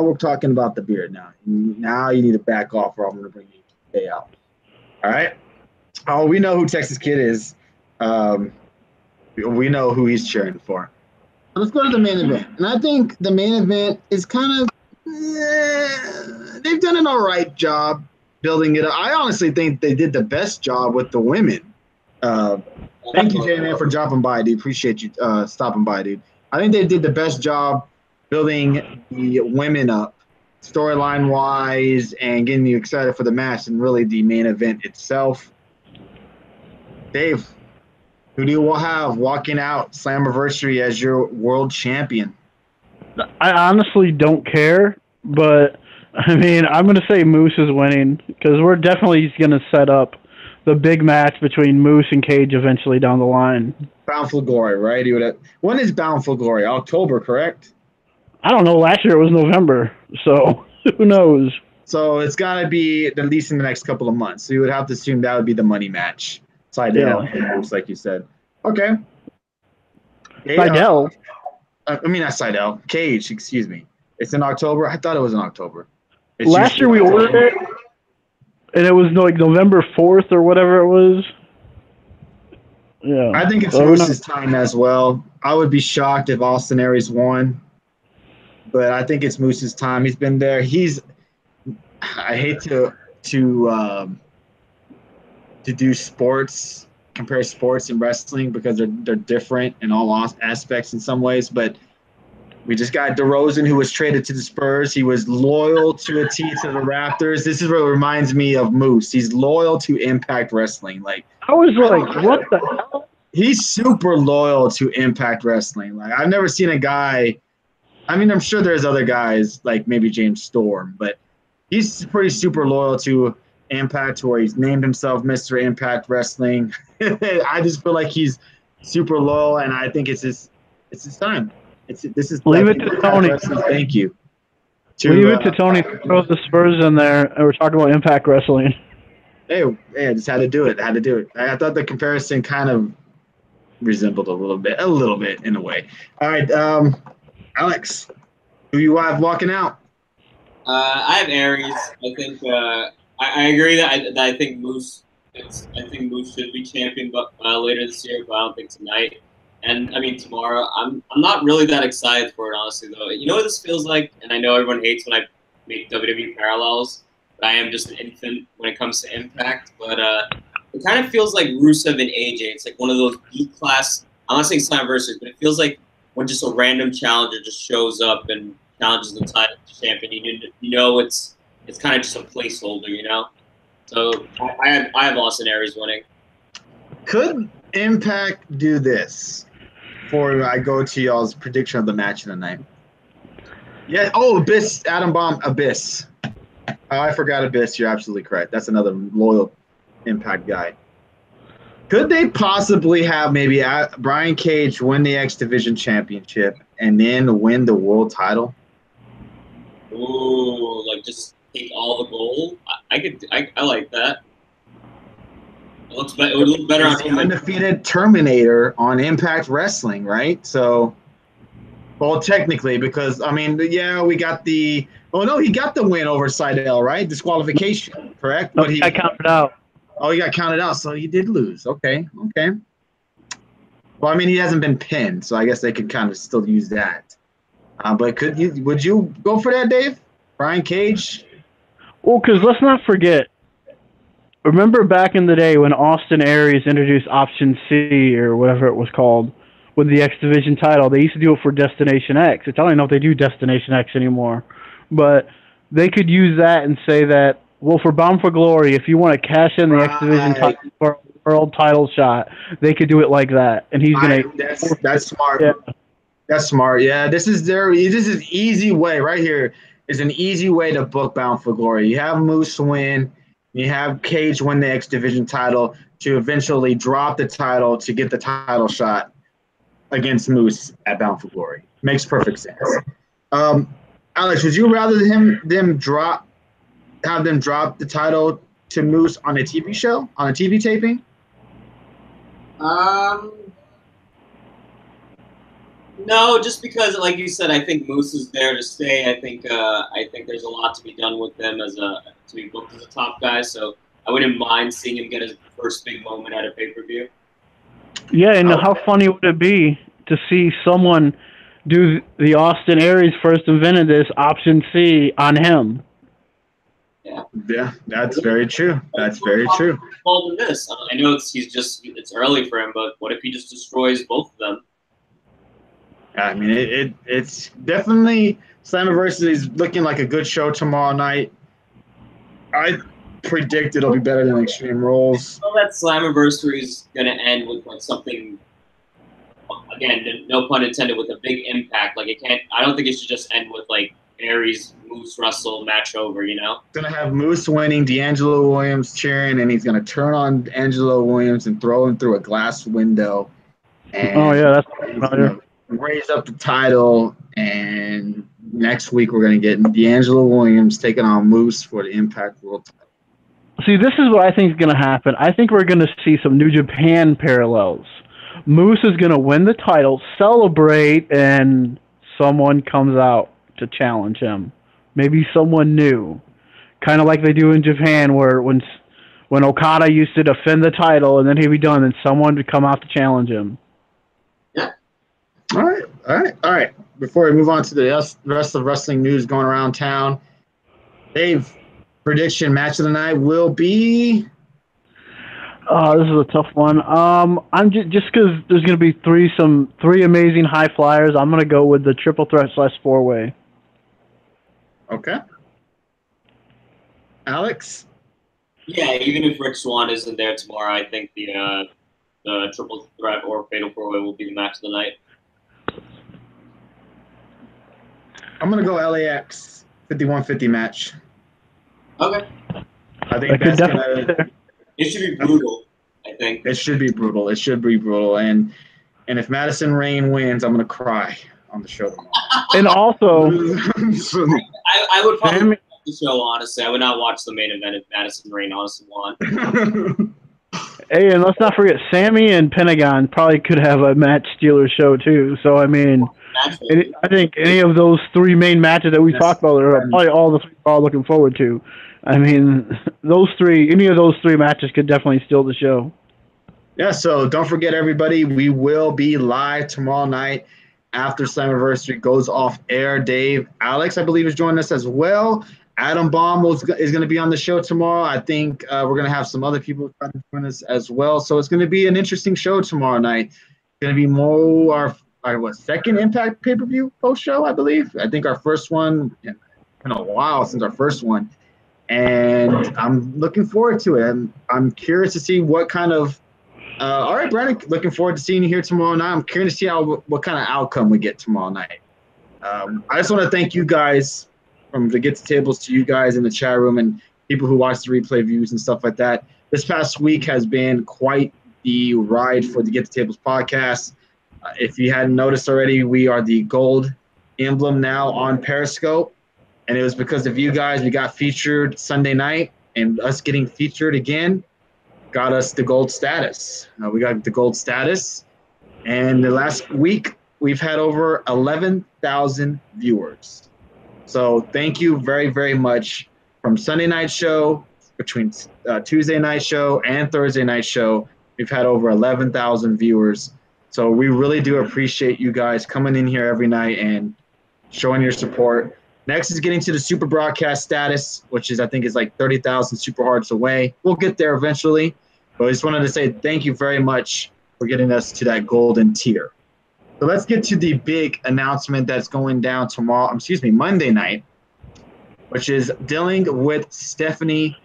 we're talking about the beard. Now you need to back off, or I'm gonna bring you to stay out. All right. Oh, we know who Texas Kid is. We know who he's cheering for. Let's go to the main event, and I think the main event is kind of they've done an all right job building it up. I honestly think they did the best job with the women. Thank you, J-Man, for dropping by, dude. Appreciate you stopping by, dude. I think they did the best job building the women up, storyline-wise, and getting you excited for the match and really the main event itself. Dave, who do you have walking out Slammiversary as your world champion? I honestly don't care, but I mean, I'm going to say Moose is winning because we're definitely going to set up the big match between Moose and Cage eventually down the line. Bound for Glory, right? When is Bound for Glory? October, correct? I don't know. Last year it was November, so. Who knows? So it's got to be at least in the next couple of months. So you would have to assume that would be the money match. Seidel Yeah. and Moose, like you said. Okay. Hey, Seidel. I mean, not Seidel. Cage, excuse me. It's in October. I thought it was in October. It's Last year usually we ordered October. it, and it was like November 4th or whatever it was. Yeah. I think it's So who knows? Moose's time as well. I would be shocked if Austin Aries won, but I think it's Moose's time. He's been there. I hate to do sports, compare sports and wrestling because they're different in all aspects in some ways. But we just got DeRozan, who was traded to the Spurs. He was loyal to a T to the Raptors. This is what reminds me of Moose. He's loyal to Impact Wrestling. Like I was like, what the hell? he's super loyal to Impact Wrestling. Like I've never seen a guy. I mean, I'm sure there's other guys like maybe James Storm, but he's pretty super loyal to Impact, where he's named himself Mr. Impact Wrestling. I just feel like he's super loyal, and I think it's his time. This is Leave like it to Impact Tony. Wrestling. Thank you. Leave it to Tony to throw the Spurs in there, and we're talking about Impact Wrestling. Hey, I just had to do it. I thought the comparison kind of resembled a little bit in a way. All right, Alex, who you have walking out? I have Aries. I think I agree that I think Moose. I think Moose should be champion, but later this year. But I don't think tonight. And I mean tomorrow. I'm not really that excited for it, honestly. Though you know what this feels like, and I know everyone hates when I make WWE parallels. But I am just an infant when it comes to Impact. But it kind of feels like Rusev and AJ. It's like one of those B class. I'm not saying Slammiversary, but it feels like when just a random challenger just shows up and challenges the title champion. You know it's kind of just a placeholder, you know. So I have Austin Aries winning. Could Impact do this? Before I go to y'all's prediction of the match of the night. Yeah. Oh, Abyss, Adam Bomb, Abyss. Oh, I forgot Abyss. You're absolutely correct. That's another loyal Impact guy. Could they possibly have maybe Brian Cage win the X Division Championship and then win the world title? Ooh, like just take all the gold. I like that. It would look better on He's the undefeated Terminator on Impact Wrestling, right? So, well, technically, because I mean, yeah, we got the. Oh no, he got the win over Seidel, right? Disqualification, correct? No, I counted out. Oh, he got counted out, so he did lose. Okay. Well, I mean, he hasn't been pinned, so I guess they could kind of still use that. But would you go for that, Dave? Brian Cage? Well, because let's not forget. Remember back in the day when Austin Aries introduced Option C or whatever it was called with the X Division title? They used to do it for Destination X. I don't even know if they do Destination X anymore. But they could use that and say that, well, for Bound for Glory, if you want to cash in the X Division title for a world title shot, they could do it like that. And he's going to. That's smart. Yeah. That's smart. Yeah, this is easy way right here. Is an easy way to book Bound for Glory. You have Moose win. You have Cage win the X Division title to eventually drop the title to get the title shot against Moose at Bound for Glory. Makes perfect sense. Alex, would you rather have them drop the title to Moose on a TV show, on a TV taping? No, just because, like you said, I think Moose is there to stay. I think there's a lot to be done with him to be booked as a top guy. So I wouldn't mind seeing him get his first big moment at a pay-per-view. Yeah, and how funny would it be to see someone do the Austin Aries first invented this Option C on him? Yeah, that's very true. That's very true. Involved in this, I know it's early for him, but what if he just destroys both of them? I mean, it's definitely Slammiversary is looking like a good show tomorrow night. I predict it'll be better than Extreme Rules. I know that Slammiversary is going to end with like something. Again, no pun intended, with a big impact. Like I don't think it should just end with like Aries, Moose, Russell match over. You know, gonna have Moose winning, D'Angelo Williams cheering, and he's gonna turn on D'Angelo Williams and throw him through a glass window. And that's raise up the title, and next week we're going to get D'Angelo Williams taking on Moose for the Impact World title. See, this is what I think is going to happen. I think we're going to see some New Japan parallels. Moose is going to win the title, celebrate, and someone comes out to challenge him. Maybe someone new. Kind of like they do in Japan, where when Okada used to defend the title and then he'd be done, and someone would come out to challenge him. Yeah. All right. Before we move on to the rest of wrestling news going around town, Dave, prediction match of the night will be. This is a tough one. I'm just because there's going to be three amazing high flyers. I'm going to go with the triple threat / 4-way. Okay. Alex. Yeah, even if Rick Swann isn't there tomorrow, I think the triple threat or fatal 4-way will be the match of the night. I'm gonna go LAX 51-50 match. Okay. I think that's gonna. It should be brutal. I think it should be brutal. And if Madison Rain wins, I'm gonna cry on the show tomorrow. And also, I would probably watch the show. Honestly, I would not watch the main event if Madison Rain honestly won. Hey, and let's not forget, Sammy and Pentagon probably could have a match stealer show too. So I mean, I think any of those three main matches that we talked about are probably all the three we're all looking forward to. I mean, any of those three matches could definitely steal the show. Yeah, so don't forget, everybody, we will be live tomorrow night after Slammiversary goes off air. Dave, Alex, I believe, is joining us as well. Adam Baum is going to be on the show tomorrow. I think we're going to have some other people trying to join us as well. So it's going to be an interesting show tomorrow night. It's going to be more our second Impact pay-per-view post-show, I believe. I think our first one, in a while since our first one. And I'm looking forward to it. I'm curious to see what kind of all right, Brandon, looking forward to seeing you here tomorrow night. I'm curious to see what kind of outcome we get tomorrow night. I just want to thank you guys, from the Get to Tables to you guys in the chat room and people who watch the replay views and stuff like that. This past week has been quite the ride for the Get to Tables podcast. If you hadn't noticed already, we are the gold emblem now on Periscope. And it was because of you guys. We got featured Sunday night, and us getting featured again got us the gold status. We got the gold status, and the last week we've had over 11,000 viewers. So thank you very, very much. From Sunday night show, between Tuesday night show and Thursday night show, we've had over 11,000 viewers. So we really do appreciate you guys coming in here every night and showing your support. Next is getting to the super broadcast status, which is, I think, is like 30,000 super hearts away. We'll get there eventually. But I just wanted to say thank you very much for getting us to that golden tier. So let's get to the big announcement that's going down Monday night, which is dealing with Stephanie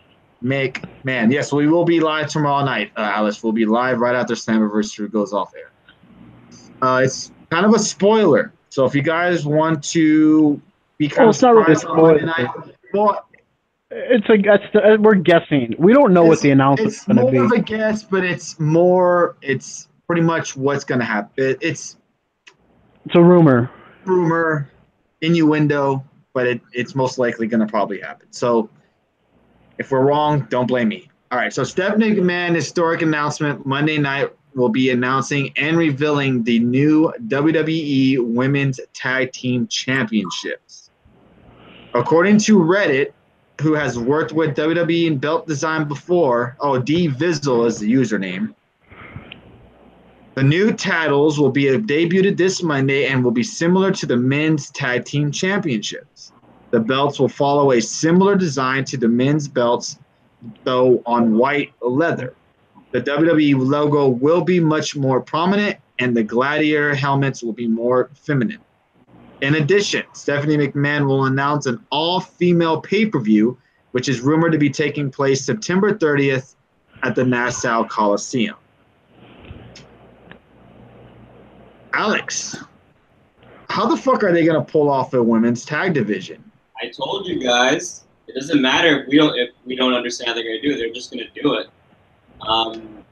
McMahon. Yes, we will be live tomorrow night, Alice. We'll be live right after Slammiversary goes off air. It's kind of a spoiler. So if you guys want to be kind of surprised on Monday night, well, we're guessing. We don't know what the announcement is going to be. It's more of a guess, but it's pretty much what's going to happen. It's a rumor, innuendo, but it's most likely going to probably happen. So if we're wrong, don't blame me. All right, so Stephanie McMahon historic announcement Monday night will be announcing and revealing the new WWE Women's Tag Team Championships. According to Reddit, who has worked with WWE in belt design before, D Vizzle is the username. The new titles will be debuted this Monday and will be similar to the Men's Tag Team Championships. The belts will follow a similar design to the men's belts, though on white leather. The WWE logo will be much more prominent, and the gladiator helmets will be more feminine. In addition, Stephanie McMahon will announce an all-female pay-per-view, which is rumored to be taking place September 30th at the Nassau Coliseum. Alex, how the fuck are they going to pull off a women's tag division? I told you guys, it doesn't matter if we don't understand how they're going to do it. They're just going to do it. And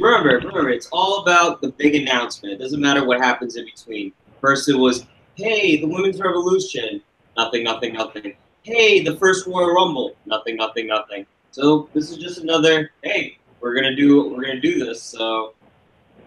remember, it's all about the big announcement. It doesn't matter what happens in between. First, it was, hey, the women's revolution. Nothing, nothing, nothing. Hey, the first Royal Rumble. Nothing, nothing, nothing. So this is just another. Hey, we're gonna do this. So,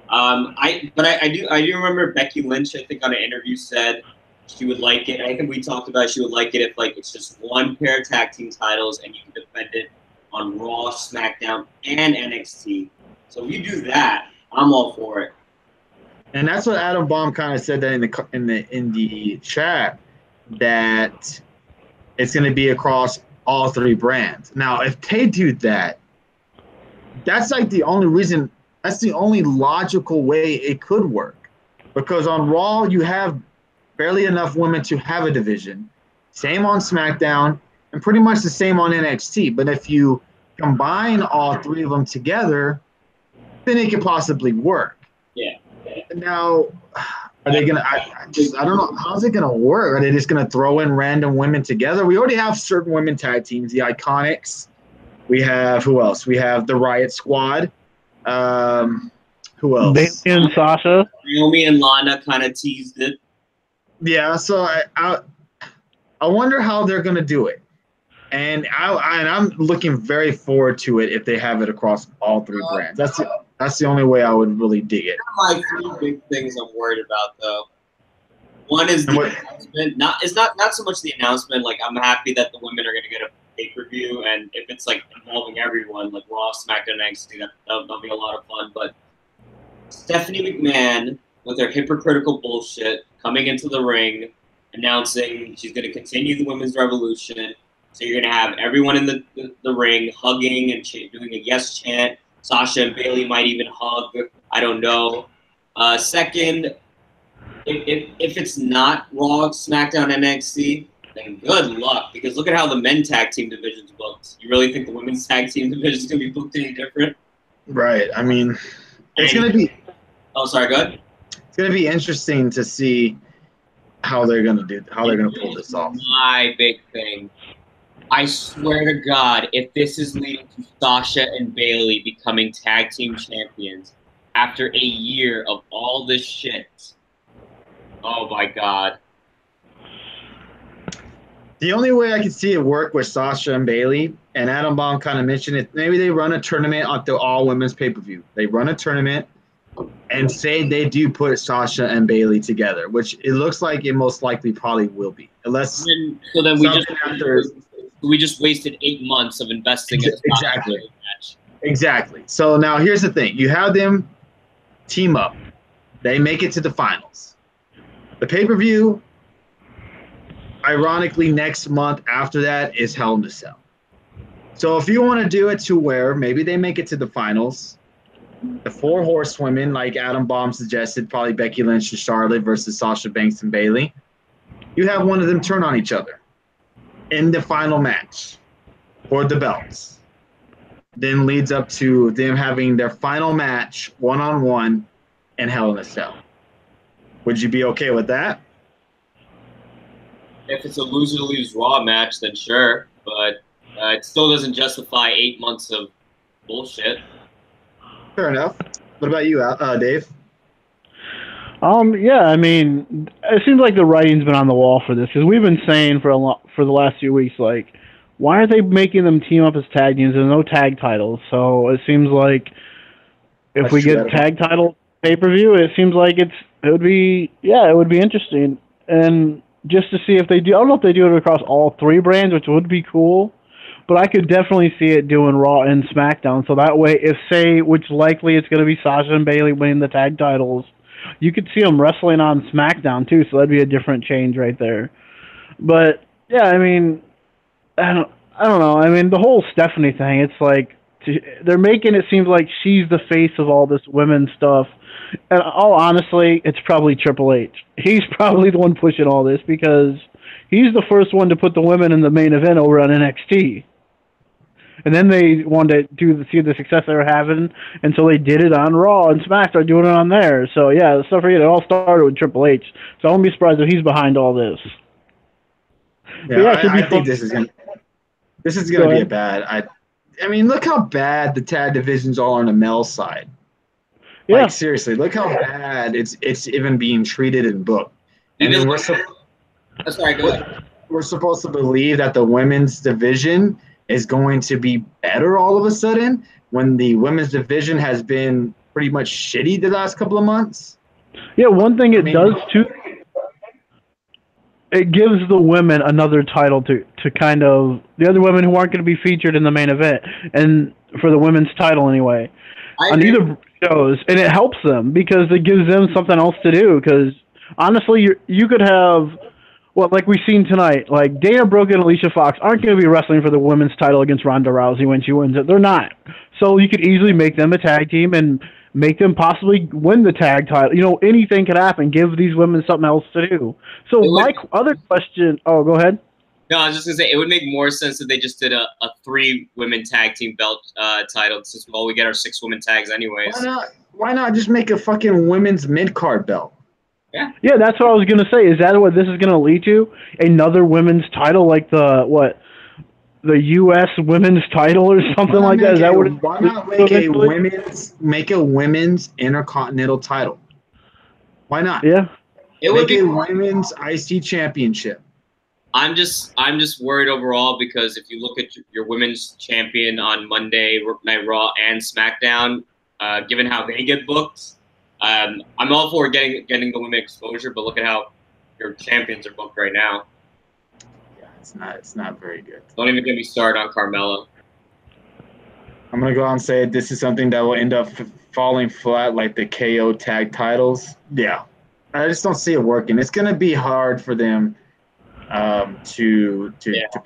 I do remember Becky Lynch. I think on an interview said she would like it. I think we talked about she would like it if like it's just one pair of tag team titles and you can defend it on Raw, SmackDown, and NXT. So if you do that, I'm all for it. And that's what Adam Baum kind of said that in the chat, that it's going to be across all three brands. Now, if they do that, that's like the only reason. That's the only logical way it could work, because on Raw you have barely enough women to have a division. Same on SmackDown, and pretty much the same on NXT. But if you combine all three of them together, then it could possibly work. Yeah. Now, are they gonna? I don't know. How's it gonna work? Are they just gonna throw in random women together? We already have certain women tag teams, the Iconics. We have who else? We have the Riot Squad. Who else? Bailey and Sasha. Naomi and Lana kind of teased it. Yeah, so I wonder how they're gonna do it, and I'm looking very forward to it if they have it across all three brands. That's the only way I would really dig it. My three big things I'm worried about, though. One is the announcement. Not so much the announcement. Like, I'm happy that the women are going to get a pay-per-view, and if it's like involving everyone, like Raw, SmackDown, NXT, that'll be a lot of fun. But Stephanie McMahon, with her hypocritical bullshit, coming into the ring, announcing she's going to continue the women's revolution. So you're going to have everyone in the ring hugging and doing a yes chant. Sasha and Bailey might even hug. I don't know. Second, if it's not Raw, SmackDown, NXT, then good luck. Because look at how the men's tag team division's booked. You really think the women's tag team division is going to be booked any different? Right. I mean, it's going to be. Oh, sorry. Go ahead. It's going to be interesting to see how they're going to pull this off. My big thing. I swear to God, if this is leading to Sasha and Bailey becoming tag team champions after a year of all this shit, oh my God. The only way I could see it work with Sasha and Bailey, and Adam Baum kind of mentioned it, maybe they run a tournament at the all-women's pay-per-view. They run a tournament and say they do put Sasha and Bailey together, which it looks like it most likely probably will be. Unless so then we just wasted 8 months of investing in a exactly match. Exactly. So now here's the thing: you have them team up, they make it to the finals. The pay-per-view, ironically, next month after that is Hell in a Cell. So if you want to do it to where maybe they make it to the finals, the 4 horsewomen, like Adam Baum suggested, probably Becky Lynch and Charlotte versus Sasha Banks and Bailey, you have one of them turn on each other in the final match for the belts. Then leads up to them having their final match one-on-one in Hell in a Cell. Would you be okay with that? If it's a loser-lose Raw match, then sure. But it still doesn't justify 8 months of bullshit. Fair enough. What about you, Dave? Yeah, I mean, it seems like the writing's been on the wall for this, because we've been saying for the last few weeks, like, why are they making them team up as tag teams? There's no tag titles, so it seems like if we get tag title pay-per-view, it seems like it would be interesting, and just to see if they do. I don't know if they do it across all 3 brands, which would be cool, but I could definitely see it doing Raw and SmackDown. So that way, which likely it's going to be Sasha and Bailey winning the tag titles, you could see them wrestling on SmackDown too, so that'd be a different change right there. But yeah, I mean, I don't know. I mean, the whole Stephanie thing, it's like they're making it seem like she's the face of all this women's stuff. And all honestly, it's probably Triple H. He's probably the one pushing all this, because he's the first one to put the women in the main event over on NXT. And then they wanted to see the success they were having, and so they did it on Raw, and SmackDown doing it on there. So yeah, let's not forget, it all started with Triple H. So I won't be surprised if he's behind all this. Yeah, I think this is gonna be a bad. I mean, look how bad the tag divisions are on the male side. Yeah. Like seriously, look how bad it's even being treated and booked. And then sorry, go ahead. we're supposed to believe that the women's division is going to be better all of a sudden when the women's division has been pretty much shitty the last couple of months. Yeah, one thing it does too, it gives the women another title to kind of the other women who aren't going to be featured in the main event, and for the women's title anyway, on either shows, and it helps them because it gives them something else to do. Because honestly, you could have. Well, like we've seen tonight, like Dana Brooke and Alicia Fox aren't going to be wrestling for the women's title against Ronda Rousey when she wins it. They're not. So you could easily make them a tag team and make them possibly win the tag title. You know, anything could happen. Give these women something else to do. So my other question. Oh, go ahead. No, I was just gonna say it would make more sense if they just did a 3-women tag team belt title, since we get our 6 women tags anyways. Why not just make a fucking women's mid-card belt? Yeah, that's what I was gonna say. Is that what this is gonna lead to? Another women's title, like the U.S. women's title or something like that? Is that what? Why not make a women's intercontinental title? Why not? Yeah, it would be a women's IC championship. I'm just worried overall because if you look at your women's champion on Monday Night Raw and SmackDown, given how they get booked. I'm all for getting the women exposure, but look at how your champions are booked right now. Yeah, it's not very good. Don't even get me started on Carmella. I'm gonna go out and say this is something that will end up falling flat, like the KO tag titles. Yeah, I just don't see it working. It's gonna be hard for them to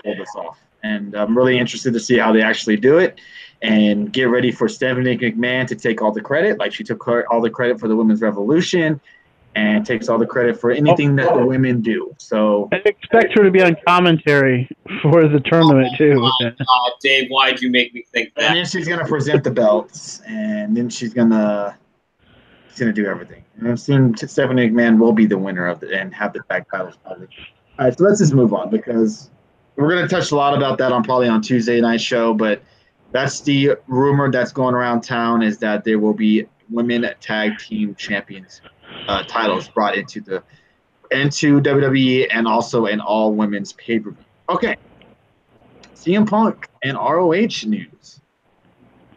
pull this off, and I'm really interested to see how they actually do it. And get ready for Stephanie McMahon to take all the credit, like she took all the credit for the Women's Revolution and takes all the credit for anything that the women do. So I expect her to be on commentary for the tournament, too. Dave, why'd you make me think that? And then she's going to present the belts, and then she's going to do everything. And I'm seeing Stephanie McMahon will be the winner of it and have the tag titles probably. All right, so let's just move on because we're going to touch a lot about that probably on Tuesday night show, but that's the rumor that's going around town is that there will be women tag team champions titles brought into WWE and also an all women's pay-per-view. Okay. CM Punk and ROH news.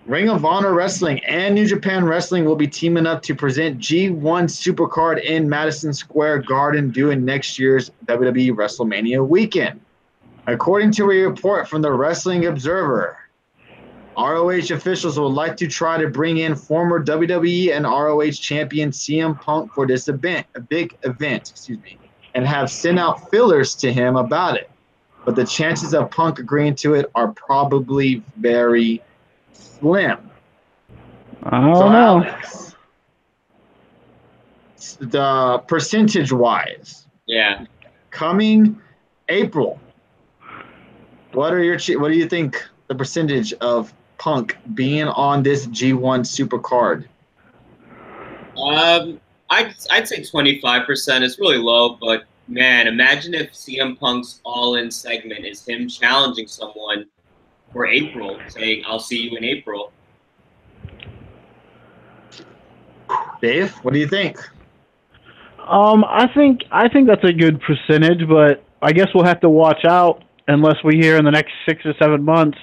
Ring of Honor Wrestling and New Japan Wrestling will be teaming up to present G1 Supercard in Madison Square Garden during next year's WWE WrestleMania weekend. According to a report from the Wrestling Observer, ROH officials would like to try to bring in former WWE and ROH champion CM Punk for this event, a big event, and have sent out fillers to him about it. But the chances of Punk agreeing to it are probably very slim. I don't know. Alex, the percentage-wise, coming April, what do you think the percentage of Punk being on this G1 Super card? I'd say 25%. It's really low, but man, imagine if CM Punk's all-in segment is him challenging someone for April, saying, "I'll see you in April." Dave, what do you think? I think that's a good percentage, but I guess we'll have to watch out unless we hear in the next 6 or 7 months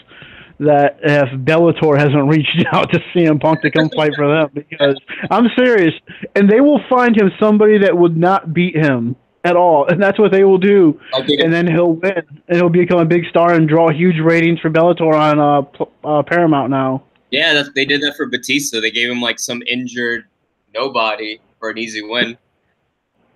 that if Bellator hasn't reached out to CM Punk to come fight for them, because I'm serious, and they will find him somebody that would not beat him at all, and that's what they will do, and then he'll win, and he'll become a big star and draw huge ratings for Bellator on Paramount now. Yeah, they did that for Batista. They gave him like some injured nobody for an easy win.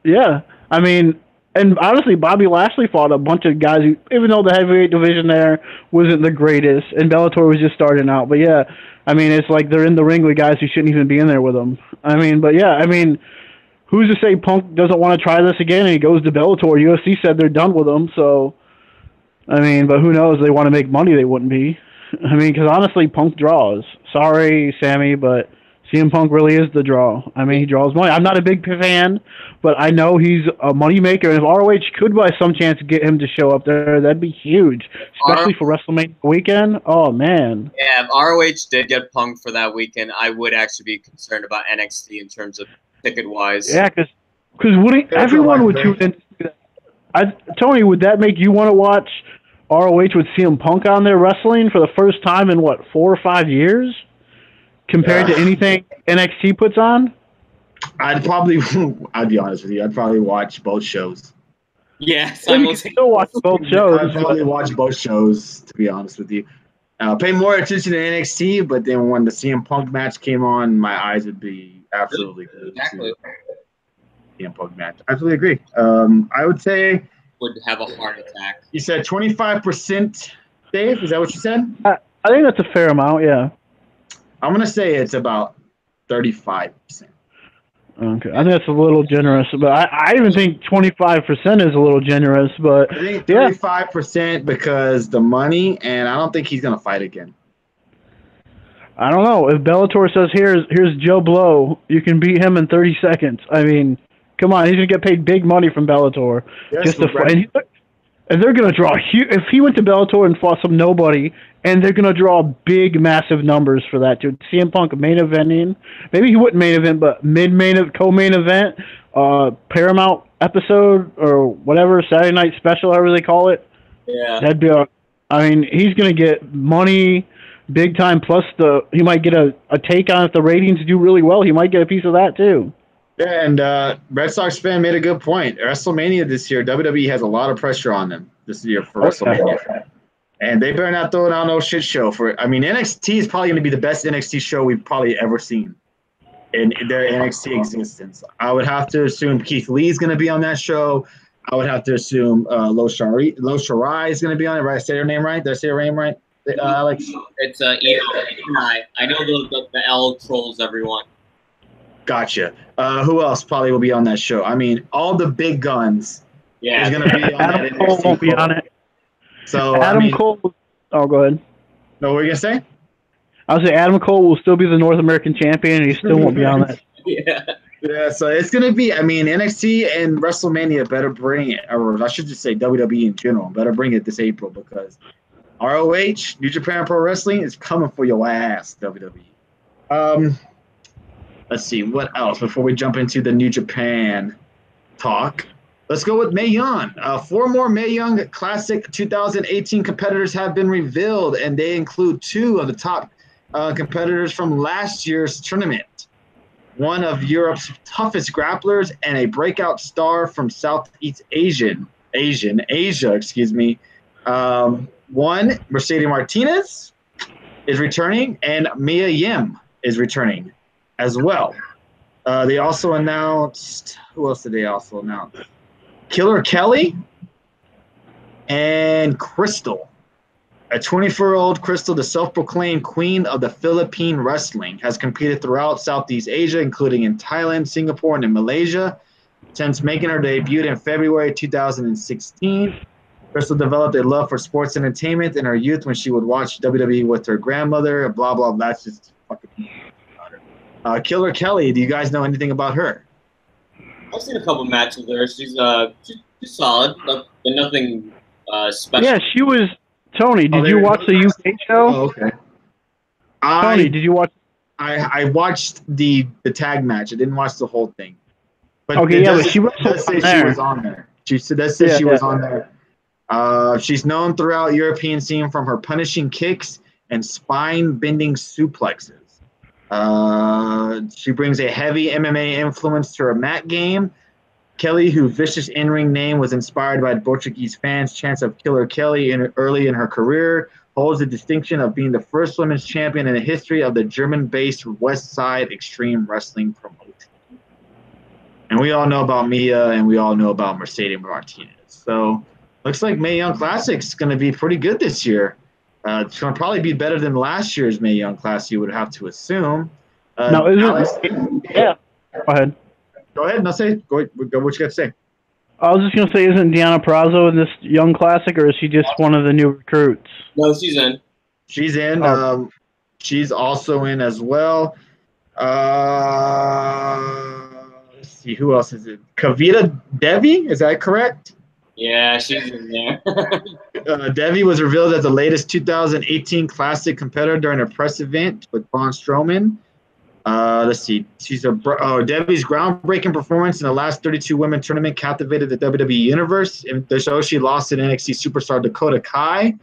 Yeah, I mean, and honestly, Bobby Lashley fought a bunch of guys who, even though the heavyweight division there wasn't the greatest, and Bellator was just starting out. But yeah, I mean, it's like they're in the ring with guys who shouldn't even be in there with them. I mean, but yeah, I mean, who's to say Punk doesn't want to try this again and he goes to Bellator? UFC said they're done with him, so, I mean, but who knows? They want to make money, they wouldn't be. I mean, because honestly, Punk draws. Sorry, Sammy, but CM Punk really is the draw. I mean, he draws money. I'm not a big fan, but I know he's a moneymaker. And if ROH could by some chance get him to show up there, that'd be huge, especially for WrestleMania weekend. Oh, man. Yeah, if ROH did get Punk for that weekend, I would actually be concerned about NXT in terms of ticket-wise. Yeah, because everyone would tune in to that. Tony, would that make you want to watch ROH with CM Punk on there wrestling for the first time in what 4 or 5 years, compared to anything NXT puts on? I'd be honest with you, I'd probably watch both shows. Yeah, Well, you can still watch both shows. I'd probably watch both shows, to be honest with you. Pay more attention to NXT, but then when the CM Punk match came on, my eyes would be absolutely glued exactly. to CM Punk match. I absolutely agree. I would say Would have a heart attack. You said 25%, Dave? Is that what you said? I think that's a fair amount. Yeah. I'm gonna say it's about 35%. Okay, I think that's a little generous, but I even think 25% is a little generous. But I think 35% because the money, and I don't think he's gonna fight again. I don't know. If Bellator says here's Joe Blow, you can beat him in 30 seconds. I mean, come on, he's gonna get paid big money from Bellator just to fight. And they're gonna draw if he went to Bellator and fought some nobody, and they're gonna draw big, massive numbers for that too. CM Punk main eventing, maybe he wouldn't main event, but co-main event, Paramount episode or whatever, Saturday night special, however they call it. Yeah, that'd be I mean, he's gonna get money, big time. Plus he might get a take on if the ratings do really well. He might get a piece of that too. Yeah, and Red Sox fan made a good point. WrestleMania this year, WWE has a lot of pressure on them this year for WrestleMania. And they better not throw down no shit show for. I mean, NXT is probably going to be the best NXT show we've probably ever seen in their NXT existence. I would have to assume Keith Lee's going to be on that show. I would have to assume Lo Shirai is going to be on it. Right? I say her name right? Did I say her name right? Alex? It's I know the L trolls everyone. Gotcha. Who else probably will be on that show? I mean, all the big guns. Yeah, is going to be on that. Adam Cole won't be on it. So Adam Cole. Oh, go ahead. No, what were you gonna say? I was say Adam Cole will still be the North American champion, and he still won't be on that. Yeah. So it's gonna be. I mean, NXT and WrestleMania better bring it, or I should just say WWE in general better bring it this April because ROH, New Japan Pro Wrestling, is coming for your ass. WWE. Let's see what else before we jump into the New Japan talk. Let's go with Mae Young. 4 more Mae Young Classic 2018 competitors have been revealed, and they include 2 of the top competitors from last year's tournament. One of Europe's toughest grapplers and a breakout star from Southeast Asia, excuse me. One, Mercedes Martinez is returning, and Mia Yim is returning as well. They also announced, who else did they also announce? Killer Kelly and Crystal. A 24-year-old Crystal, the self-proclaimed queen of the Philippine wrestling, has competed throughout Southeast Asia, including in Thailand, Singapore, and in Malaysia. Since making her debut in February 2016, Crystal developed a love for sports entertainment in her youth when she would watch WWE with her grandmother, blah, blah, blah. That's just fucking Killer Kelly, do you guys know anything about her? I've seen a couple matches with her. She's solid, but nothing special. Yeah, she was. Tony, did you watch the UK show? Oh, okay. Tony, did you watch? I watched the tag match. I didn't watch the whole thing. But okay, yeah, but she was on there. She was on there. She's known throughout European scene from her punishing kicks and spine-bending suplexes. She brings a heavy MMA influence to her mat game. Kelly, whose vicious in-ring name was inspired by Portuguese fans' chants of Killer Kelly early in her career, holds the distinction of being the first women's champion in the history of the German-based West Side Extreme Wrestling promotion. And we all know about Mia, and we all know about Mercedes Martinez. So looks like Mae Young Classic is going to be pretty good this year. It's going to probably be better than last year's Mae Young Classic, you would have to assume. No, yeah. Go ahead. Go ahead. No, say. Go. What you got to say? I was just going to say, isn't Deanna Prazo in this Young Classic, or is she just one of the new recruits? No, she's in. She's in. She's also in as well. Let's see. Who else is it? Kavita Devi? Is that correct? Yeah, she's in there. Devi was revealed as the latest 2018 Classic competitor during a press event with Braun Strowman. Let's see. Debbie's groundbreaking performance in the last 32 women tournament captivated the WWE universe. In the show, she lost to NXT superstar Dakota Kai.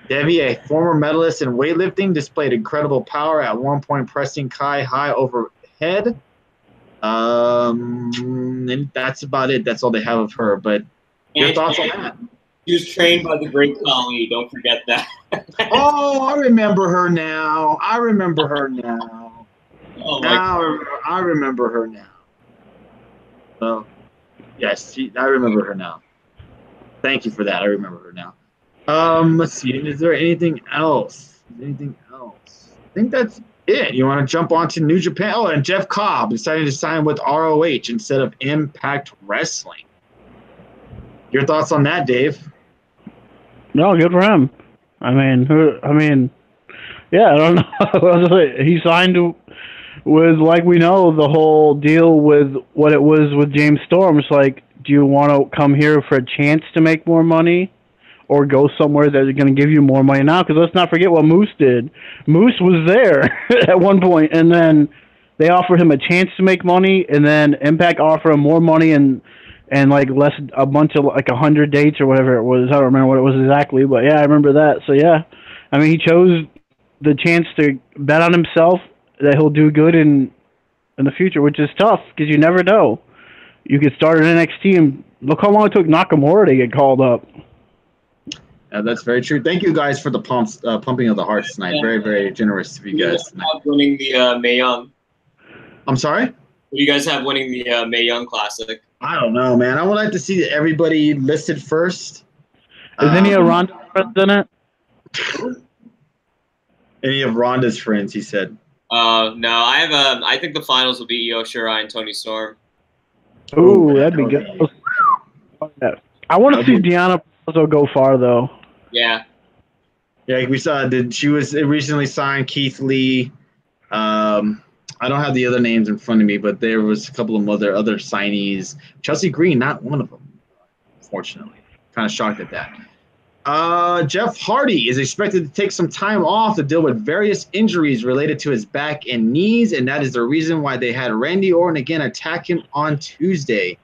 Debbie, a former medalist in weightlifting, displayed incredible power at one point, pressing Kai high overhead. And that's about it. That's all they have of her. But your thoughts on that? She was trained by the great Khali. Don't forget that. Oh, I remember her now. I remember her now. I remember her now. So, yes, I remember her now. Thank you for that. I remember her now. Let's see. Is there anything else? I think that's it. You want to jump onto New Japan? Oh, and Jeff Cobb decided to sign with ROH instead of Impact Wrestling. Your thoughts on that, Dave? No, good for him. I mean, yeah, I don't know. He signed with, like we know, the whole deal with what it was with James Storm. It's like, do you want to come here for a chance to make more money, or go somewhere that's going to give you more money now? Because let's not forget what Moose did. Moose was there at one point, and then they offered him a chance to make money, and then Impact offered him more money and like a bunch of like 100 dates or whatever it was. I don't remember what it was exactly, but yeah, I remember that. So yeah, I mean, he chose the chance to bet on himself that he'll do good in the future, which is tough because you never know. You could start an NXT, and look how long it took Nakamura to get called up. That's very true. Thank you guys for the pumping of the hearts tonight. Very, very generous of you guys tonight. Winning the Mae Young. I'm sorry? What do you guys have winning the Mae Young Classic? I don't know, man. I would like to see everybody listed first. Is any of Ronda's friends in it? Any of Ronda's friends, he said. No, I think the finals will be Io Shirai and Toni Storm. Ooh, that'd be good. I want to see Deonna Purrazzo go far, though. Yeah. Yeah, we saw that she was recently signed. Keith Lee. I don't have the other names in front of me, but there was a couple of other signees. Chelsea Green, not one of them, unfortunately. Kind of shocked at that. Jeff Hardy is expected to take some time off to deal with various injuries related to his back and knees, and that is the reason why they had Randy Orton again attack him on Tuesday.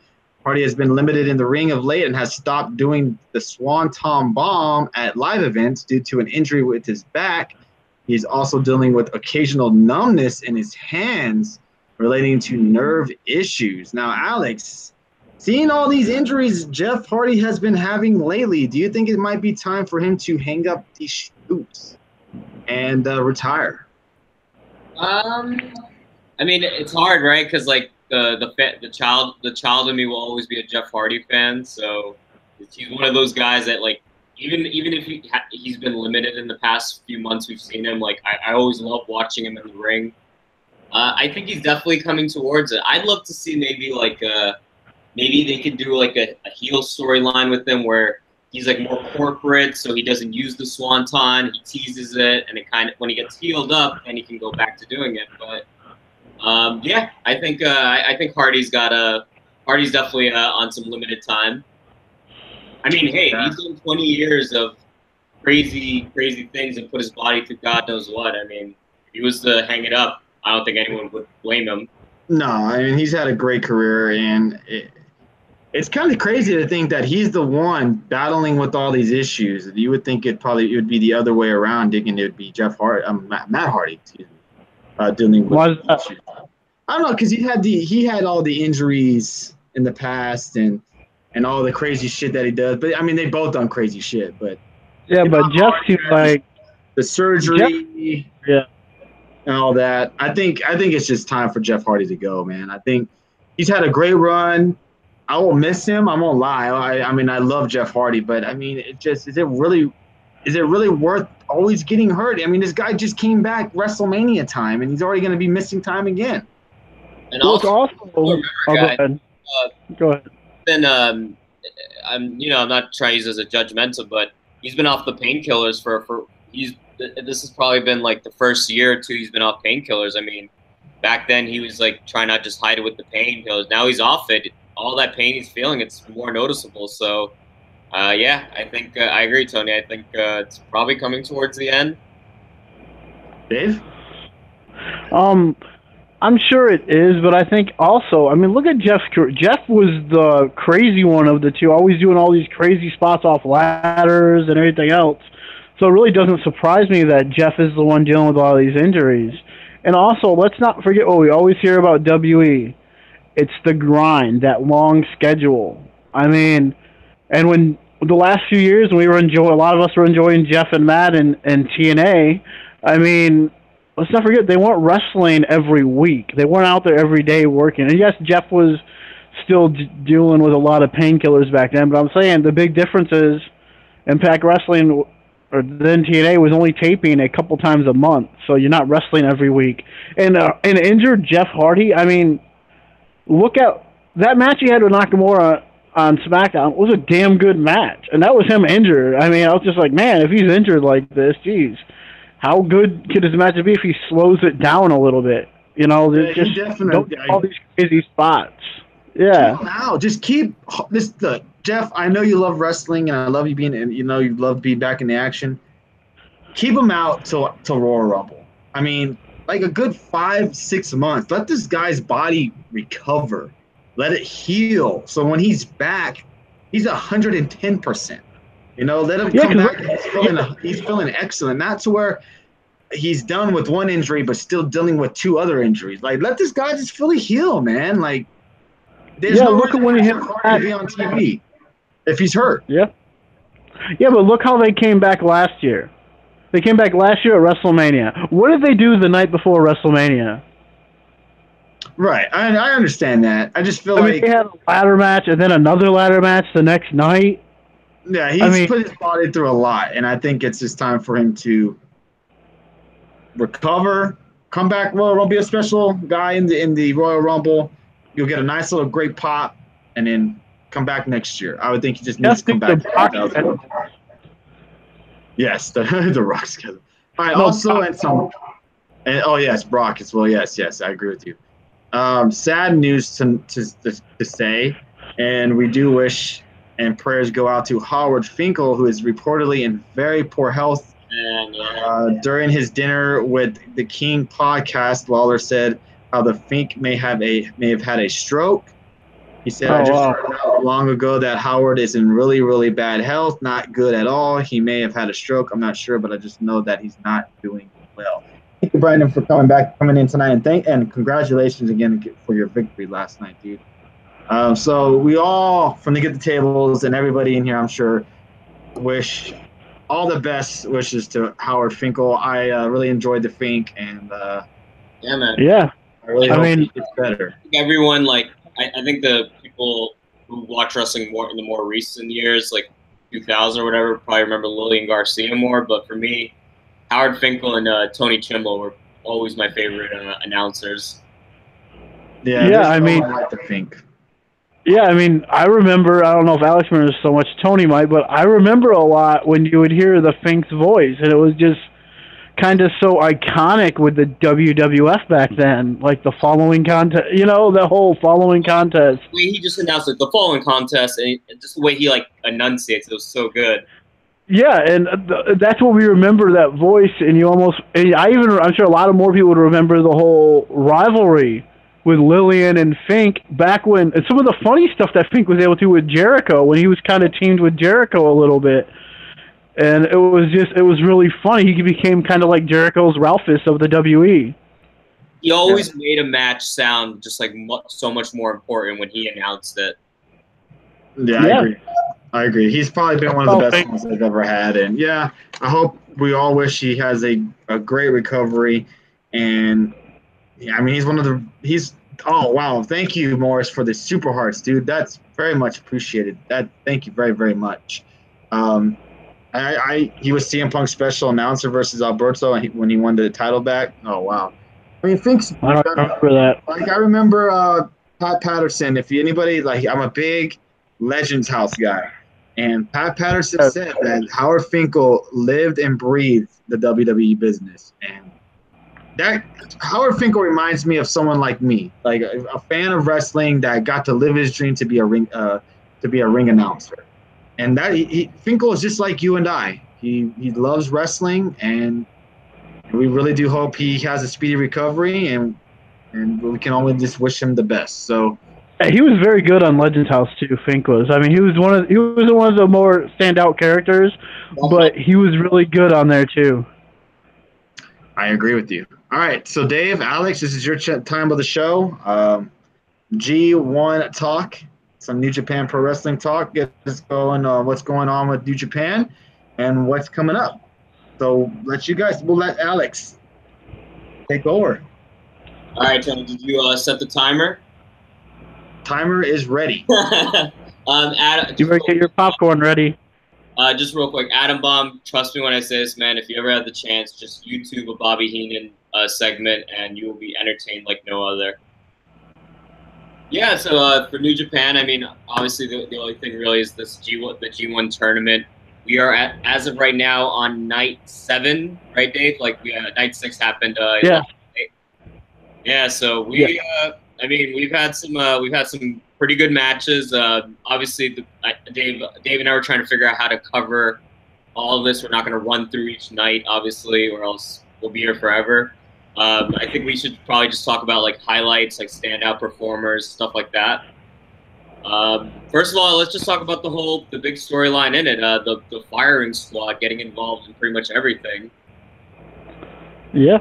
Hardy has been limited in the ring of late and has stopped doing the Swanton Bomb at live events due to an injury with his back. He's also dealing with occasional numbness in his hands relating to nerve issues. Now, Alex, seeing all these injuries Jeff Hardy has been having lately, do you think it might be time for him to hang up these boots and retire? I mean, it's hard, right? Because like the child in me will always be a Jeff Hardy fan. So he's one of those guys that like. Even if he's been limited in the past few months, we've seen him. Like I always love watching him in the ring. I think he's definitely coming towards it. I'd love to see maybe maybe they could do like a heel storyline with him where he's like more corporate, so he doesn't use the swanton. He teases it, and it kind of when he gets healed up, then he can go back to doing it. But yeah, I think Hardy's definitely on some limited time. I mean, hey, he's done 20 years of crazy things and put his body through God knows what. I mean, if he was to hang it up, I don't think anyone would blame him. No, I mean, he's had a great career, and it's kind of crazy to think that he's the one battling with all these issues. You would think it would be the other way around, thinking it would be Matt Hardy, excuse me, dealing with issues. I don't know, because he had all the injuries in the past and all the crazy shit that he does. But I mean, they both done crazy shit. But yeah, but Jeff seems like the surgery, yeah, and all that. I think it's just time for Jeff Hardy to go, man. I think he's had a great run. I will miss him. I won't lie. I mean, I love Jeff Hardy, but I mean, is it really worth always getting hurt? I mean, this guy just came back WrestleMania time, and he's already going to be missing time again. And also go ahead. Go ahead. I'm not trying to use this as a judgmental, but he's been off the painkillers this has probably been like the first year or two he's been off painkillers. I mean, back then he was like trying not just hide it with the painkillers. Now he's off it. All that pain he's feeling, it's more noticeable. So, yeah, I think I agree, Tony. I think it's probably coming towards the end. Dave? I'm sure it is, but I think also, I mean, look at Jeff's career. Jeff was the crazy one of the two, always doing all these crazy spots off ladders and everything else. So it really doesn't surprise me that Jeff is the one dealing with all these injuries. And also, let's not forget what we always hear about WE. It's the grind, that long schedule. I mean, and when the last few years, when we were enjoying, a lot of us were enjoying Jeff and Matt and TNA. I mean, let's not forget they weren't wrestling every week. They weren't out there every day working. And yes, Jeff was still dealing with a lot of painkillers back then. But I'm saying the big difference is Impact Wrestling or then TNA was only taping a couple times a month, so you're not wrestling every week. And an injured Jeff Hardy, I mean, look at that match he had with Nakamura on SmackDown was a damn good match, and that was him injured. I mean, I was just like, man, if he's injured like this, geez, how good could his match be if he slows it down a little bit? You know, Yeah, just he definitely. don't do all these crazy spots. Yeah. Now, just keep this. Jeff, I know you love wrestling, and I love you being, and you know you love being back in the action. Keep him out till Royal Rumble. I mean, like a good 5-6 months. Let this guy's body recover. Let it heal. So when he's back, he's 110%. You know, let him come back. He's feeling excellent. Not to where he's done with one injury, but still dealing with 2 other injuries. Like, let this guy just fully heal, man. Like, there's no look at when he hit to be on TV if he's hurt. Yeah. Yeah, but look how they came back last year. They came back last year at WrestleMania. What did they do the night before WrestleMania? Right. I understand that. I just feel like they had a ladder match and then another ladder match the next night. Yeah, he's put his body through a lot, and I think it's just time for him to recover, come back. Royal Rumble, be a special guy in the Royal Rumble. You'll get a nice little great pop, and then come back next year. I would think he just needs to come back. Yes, the Rock schedule. All right. Also, oh yes, Brock as well. Yes, I agree with you. Sad news to say, and we do wish and prayers go out to Howard Finkel, who is reportedly in very poor health. During his dinner with the King podcast, Lawler said how the Fink may have had a stroke. He said, I just heard out long ago that Howard is in really, really bad health, not good at all. He may have had a stroke. I'm not sure, but I just know that he's not doing well. Thank you, Brandon, for coming in tonight, and congratulations again for your victory last night, dude. So we all, from the Get the Tables and everybody in here, I'm sure, wish all the best wishes to Howard Finkel. I really enjoyed the Fink, and yeah, man. Yeah, I really hope he gets better. Everyone, I think the people who watch wrestling more in the more recent years, like 2000 or whatever, probably remember Lillian Garcia more. But for me, Howard Finkel and Tony Chimel were always my favorite announcers. Yeah, I like the Fink. Yeah, I mean, I remember, I don't know if Alex remembers so much, Tony might, but I remember a lot when you would hear the Fink's voice, and it was just kind of so iconic with the WWF back then, like the following contest, the whole following contest. The way he just announced the following contest, and just the way he enunciates, it was so good. Yeah, and that's what we remember, that voice, and I'm sure a lot of more people would remember the whole rivalry with Lillian and Fink back when, and some of the funny stuff that Fink was able to with Jericho when he was kind of teamed with Jericho a little bit. And it was really funny. He became kind of like Jericho's Ralphus of the WE. He always made a match sound just so much more important when he announced it. Yeah, I agree. He's probably been one of the best ones I've ever had. And yeah, I hope we all wish he has a great recovery. And yeah, I mean, oh wow, thank you, Morris, for the Super Hearts, dude. That's very much appreciated. Thank you very, very much. He was CM Punk's special announcer versus Alberto when he won the title back. Oh wow! I mean, I don't remember that. I remember Pat Patterson. If anybody I'm a big Legends House guy, and Pat Patterson said that Howard Finkel lived and breathed the WWE business, and that Howard Finkel reminds me of someone like me, like a fan of wrestling that got to live his dream to be a ring announcer. And that Finkel is just like you and I. He loves wrestling, and we really do hope he has a speedy recovery. And and we can only just wish him the best. So He was very good on Legends House too. Fink was. I mean, he was one of the more standout characters, but he was really good on there too. I agree with you. All right, so Dave, Alex, this is your time of the show. G1 talk, some New Japan Pro Wrestling talk. Get us going. What's going on with New Japan, and what's coming up. So we'll let Alex take over. All right, Tony, did you set the timer? Timer is ready. Adam, you better get your popcorn ready. Just real quick, Adam Bomb, trust me when I say this, man. If you ever have the chance, just YouTube a Bobby Heenan segment, and you will be entertained like no other. Yeah, so for New Japan, I mean, obviously the only thing really is the G1 tournament. We are as of right now on night 7, right, Dave? Like night 6 happened. Yeah. Yeah. So I mean, we've had some pretty good matches. Obviously, Dave and I were trying to figure out how to cover all of this. We're not going to run through each night, obviously, or else we'll be here forever. I think we should probably just talk about like highlights, like standout performers, stuff like that. First of all, let's just talk about the big storyline in it. The firing squad getting involved in pretty much everything. Yeah.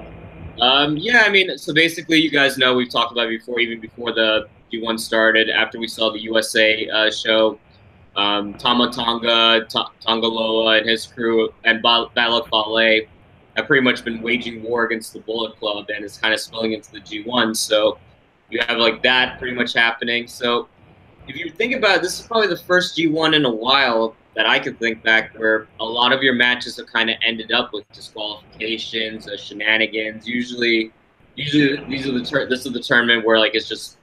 Yeah, I mean, so basically, you guys know we've talked about it before, even before the G1 started. After we saw the USA show, Tama Tonga, Tongaloa, and his crew, and Balak Fale have pretty much been waging war against the Bullet Club, and it's kind of spilling into the G1. So you have like that pretty much happening. So if you think about it, this is probably the first G1 in a while that I could think back where a lot of your matches have kind of ended up with disqualifications, shenanigans. Usually this is the tournament where like it's just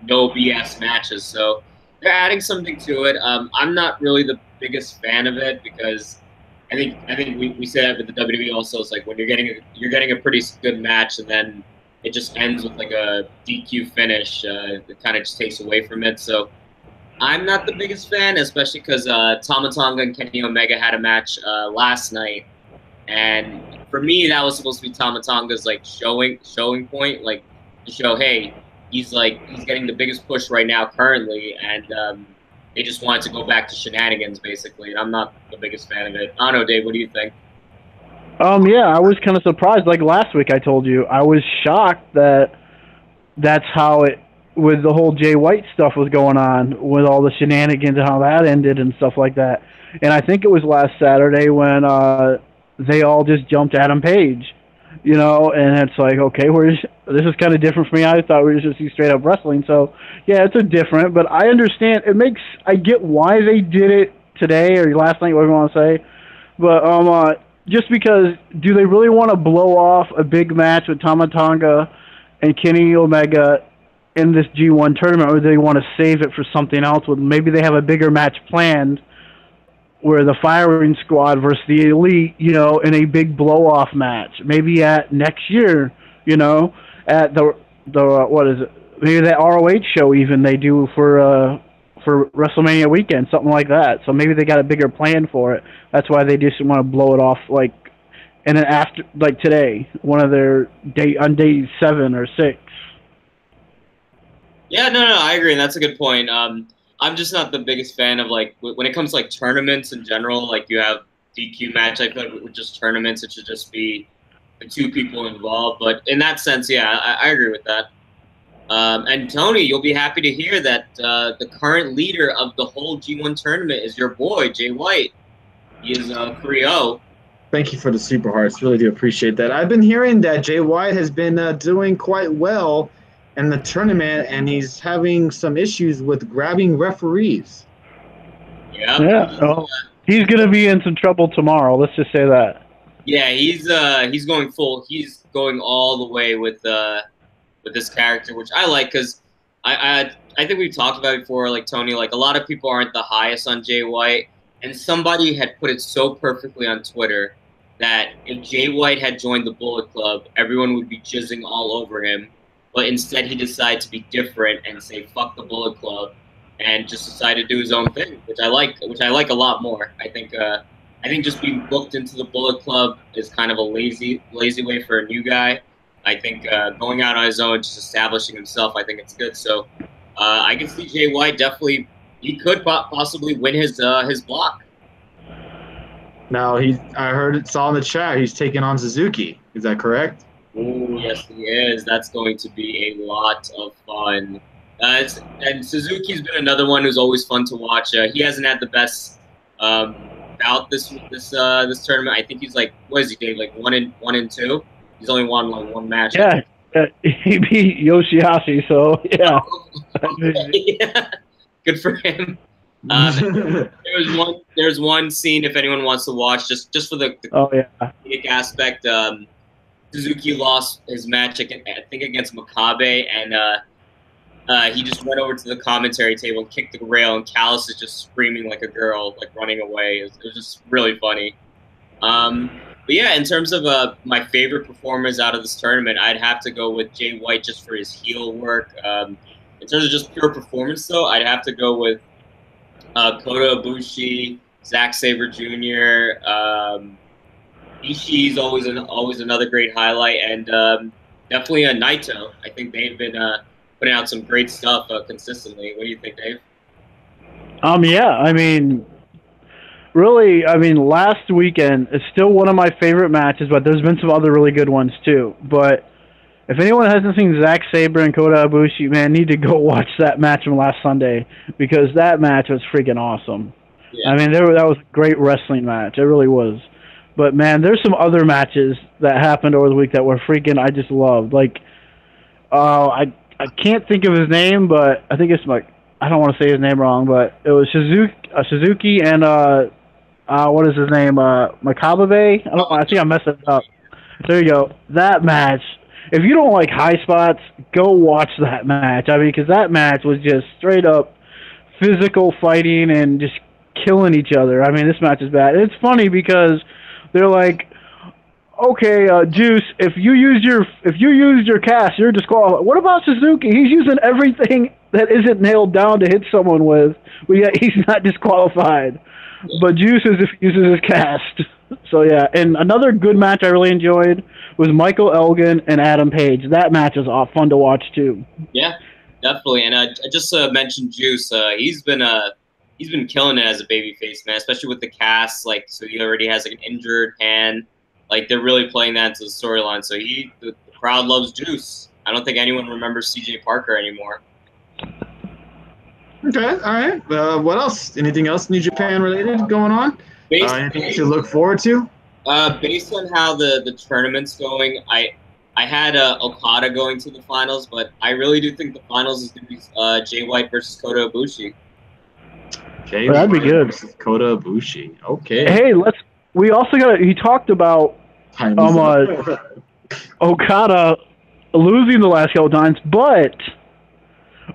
no BS matches. So they're adding something to it. I'm not really the biggest fan of it because I think we say that with the WWE also. It's like when you're getting a pretty good match and then it just ends with like a DQ finish. It kind of just takes away from it. So I'm not the biggest fan, especially because Tama Tonga and Kenny Omega had a match last night, and for me that was supposed to be Tama Tonga's like showing point, like to show, hey, he's getting the biggest push right now currently, and they just wanted to go back to shenanigans basically. And I'm not the biggest fan of it. I don't know, Dave. What do you think? Yeah, I was kind of surprised. Like last week, I told you I was shocked that that's how it. With the whole Jay White stuff was going on, with all the shenanigans and how that ended and stuff like that. And I think it was last Saturday when they all just jumped Adam Page, you know, and it's like, okay, this is kind of different for me. I thought we were just straight up wrestling. So, yeah, it's a different, but I understand. I get why they did it today or last night, whatever you want to say. But just because, do they really want to blow off a big match with Tama Tonga and Kenny Omega in this G1 tournament, or do they want to save it for something else? Maybe they have a bigger match planned where the firing squad versus the elite, you know, in a big blow-off match. Maybe at next year, you know, at the what is it? Maybe that ROH show even they do for WrestleMania weekend, something like that. So maybe they got a bigger plan for it. That's why they just want to blow it off like, and then after like today, one of their on day 7 or 6. Yeah, no, I agree, and that's a good point. I'm just not the biggest fan of like when it comes to like tournaments in general. Like you have DQ match, I feel like with just tournaments, it should just be the 2 people involved. But in that sense, yeah, I agree with that. And Tony, you'll be happy to hear that the current leader of the whole G1 tournament is your boy Jay White. He is 3-0. Thank you for the super hearts. Really do appreciate that. I've been hearing that Jay White has been doing quite well in the tournament, and he's having some issues with grabbing referees. Yeah. Oh, he's gonna be in some trouble tomorrow. Let's just say that. Yeah, he's going full. He's going all the way with this character, which I like because I think we've talked about it before. Like Tony, like a lot of people aren't the highest on Jay White, and somebody had put it so perfectly on Twitter that if Jay White had joined the Bullet Club, everyone would be jizzing all over him. But instead, he decided to be different and say "fuck the Bullet Club," and just decide to do his own thing, which I like a lot more. I think just being booked into the Bullet Club is kind of a lazy way for a new guy. I think going out on his own, just establishing himself, I think it's good. So I can see Jay White definitely. He could possibly win his block. Now I saw in the chat he's taking on Suzuki. Is that correct? Oh yes, he is. That's going to be a lot of fun. And Suzuki's been another one who's always fun to watch. He hasn't had the best bout this tournament. I think he's like, what is he, Dave? Like 1-2. He's only won like one match. Yeah, he beat Yoshihashi, so yeah. Yeah. Good for him. There's one scene, if anyone wants to watch, just for the comedic aspect. Suzuki lost his match, I think, against Makabe, and he just went over to the commentary table and kicked the rail, and Callis is just screaming like a girl, like running away. It was just really funny. But yeah, in terms of my favorite performers out of this tournament, I'd have to go with Jay White just for his heel work. In terms of just pure performance, though, I'd have to go with Kota Ibushi, Zack Sabre Jr., Ishii's always another great highlight, and definitely Naito. I think they've been putting out some great stuff consistently. What do you think, Dave? Yeah, I mean, really, I mean, last weekend is still one of my favorite matches, but there's been some other really good ones too. But if anyone hasn't seen Zack Sabre and Kota Ibushi, man, need to go watch that match from last Sunday, because that match was freaking awesome. Yeah. I mean, that was a great wrestling match. It really was. But, man, there's some other matches that happened over the week that were freaking I just loved. Like, I can't think of his name, but I think it's like, I don't want to say his name wrong, but it was Suzuki and, what is his name, Makabe? I think I messed it up. There you go. That match. If you don't like high spots, go watch that match. I mean, because that match was just straight up physical fighting and just killing each other. I mean, this match is bad. It's funny because they're like, okay, Juice, if you use your cast, you're disqualified. What about Suzuki? He's using everything that isn't nailed down to hit someone with, but yet he's not disqualified. But Juice is if he uses his cast. So yeah, and another good match I really enjoyed was Michael Elgin and Adam Page. That match is fun to watch too. Yeah, definitely. And I just mentioned Juice. He's been killing it as a babyface, man, especially with the cast. Like, so he already has like an injured hand. Like, they're really playing that into the storyline. So the crowd loves Juice. I don't think anyone remembers CJ Parker anymore. Okay, all right. What else? Anything else New Japan related going on? Anything to look forward to? Based on how the tournament's going, I had Okada going to the finals, but I really do think the finals is going to be Jay White versus Kota Ibushi. That'd be good. Versus Kota Ibushi. Okay. Hey, we also got. He talked about Okada losing the last couple times, but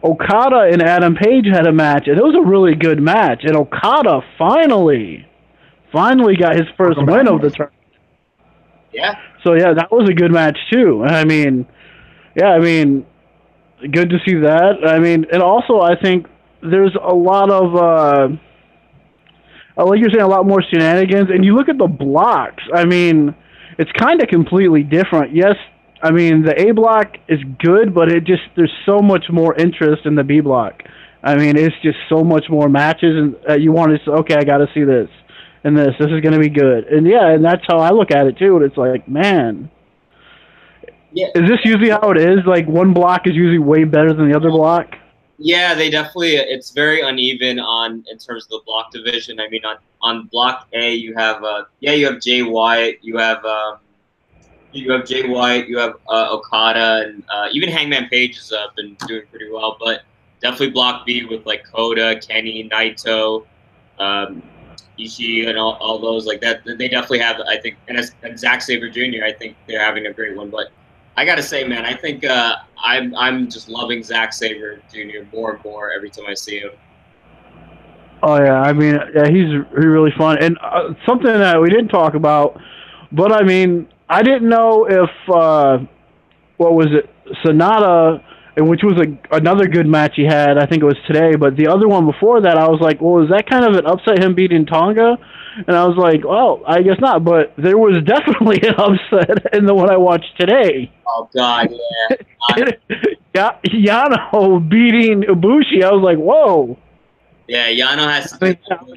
Okada and Adam Page had a match, and it was a really good match. And Okada finally got his first win of the tournament. Yeah. So yeah, that was a good match too. I mean, good to see that. I mean, and also I think there's a lot of, like you're saying, a lot more shenanigans. And you look at the blocks. I mean, it's kind of completely different. Yes, I mean the A block is good, but there's so much more interest in the B block. I mean, it's just so much more matches, and you want to say, okay, I got to see this. And this is going to be good. And yeah, and that's how I look at it too. And it's like, man, is this usually how it is? Like, one block is usually way better than the other block? Yeah, they definitely, it's very uneven in terms of the block division. I mean, on block A, you have Jay White, you have Jay White, you have Okada, and even Hangman Page has been doing pretty well. But definitely block B with like Kota, Kenny, Naito, Ishii, and all those like that. They definitely have, I think, and Zack Sabre Jr. I think they're having a great one. But I gotta say, man, I think I'm just loving Zack Sabre Jr. more and more every time I see him. Oh yeah, I mean, yeah, he's really fun, and something that we didn't talk about, but I mean, I didn't know if what was it, Sonata which was another good match he had. I think it was today, but the other one before that, I was like, well, is that kind of an upset, him beating Tonga? And I was like, well, I guess not, but there was definitely an upset in the one I watched today. Oh God, yeah. Yano beating Ibushi. I was like, whoa. Yeah, Yano has to do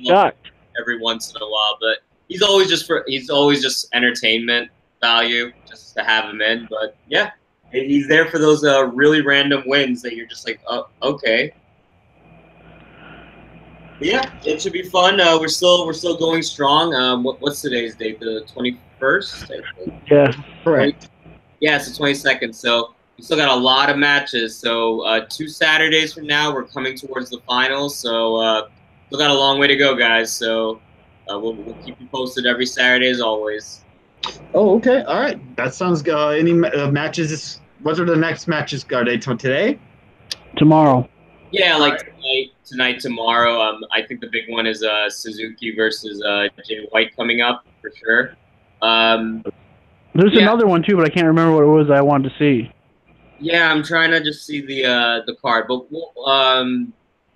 that every once in a while, but he's always just entertainment value, just to have him in. But yeah, he's there for those really random wins that you're just like, oh, okay. But yeah, it should be fun. We're still going strong. What's today's date? The 21st, I think. Yeah, correct. Yeah, it's the 22nd. So we still got a lot of matches. So 2 Saturdays from now, we're coming towards the finals. So still got a long way to go, guys. So we'll keep you posted every Saturday as always. Oh, okay. All right. That sounds good. Any matches? What are the next matches? Are they today? Tomorrow. Yeah, like tonight, tomorrow. I think the big one is Suzuki versus Jay White coming up for sure. There's another one too, but I can't remember what it was I wanted to see. Yeah, I'm trying to just see the card. But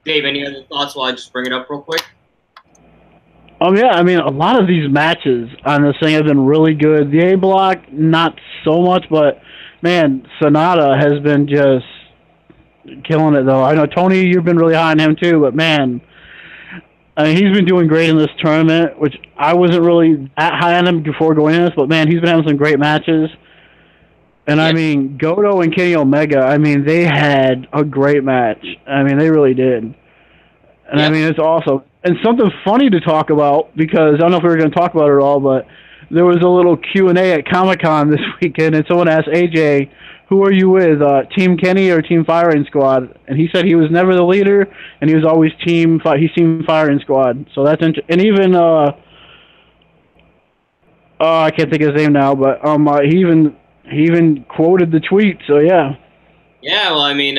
Dave, any other thoughts while I just bring it up real quick? Yeah, I mean, a lot of these matches on this thing have been really good. The A block, not so much, but man, Sonata has been just killing it, though. I know, Tony, you've been really high on him, too, but man, I mean, he's been doing great in this tournament, which I wasn't really that high on him before going in this, but man, he's been having some great matches. And I mean, Goto and Kenny Omega, I mean, they had a great match. I mean, they really did. And I mean, it's awesome. And something funny to talk about, because I don't know if we were going to talk about it at all, but there was a little Q&A at Comic-Con this weekend, and someone asked AJ, who are you with, Team Kenny or Team Firing Squad? And he said he was never the leader, and he was always Team Firing Squad. So that's interesting. And even, I can't think of his name now, but he even quoted the tweet, so yeah. Yeah, well, I mean,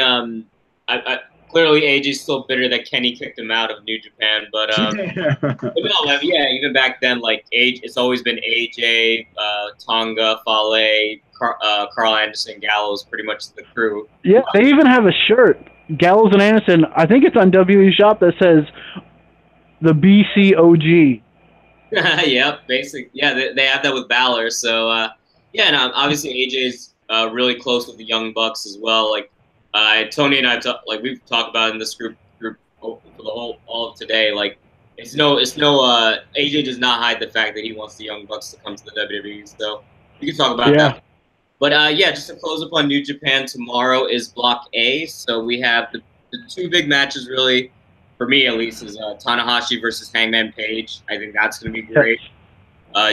I clearly AJ's still bitter that Kenny kicked him out of New Japan, but no, yeah, even back then, like it's always been AJ, Tonga, Fale, Carl Anderson, Gallows, pretty much the crew. Yeah, they even have a shirt, Gallows and Anderson. I think it's on WWE Shop that says the BCOG. Yep, basic. Yeah, they have that with Balor. So yeah, and obviously AJ's really close with the Young Bucks as well. Like Tony and I we've talked about in this group for the all of today. Like it's no AJ does not hide the fact that he wants the Young Bucks to come to the WWE. So we can talk about that. But yeah, just to close up on New Japan, tomorrow is Block A. So we have the 2 big matches, really, for me at least, is Tanahashi versus Hangman Page. I think that's going to be great.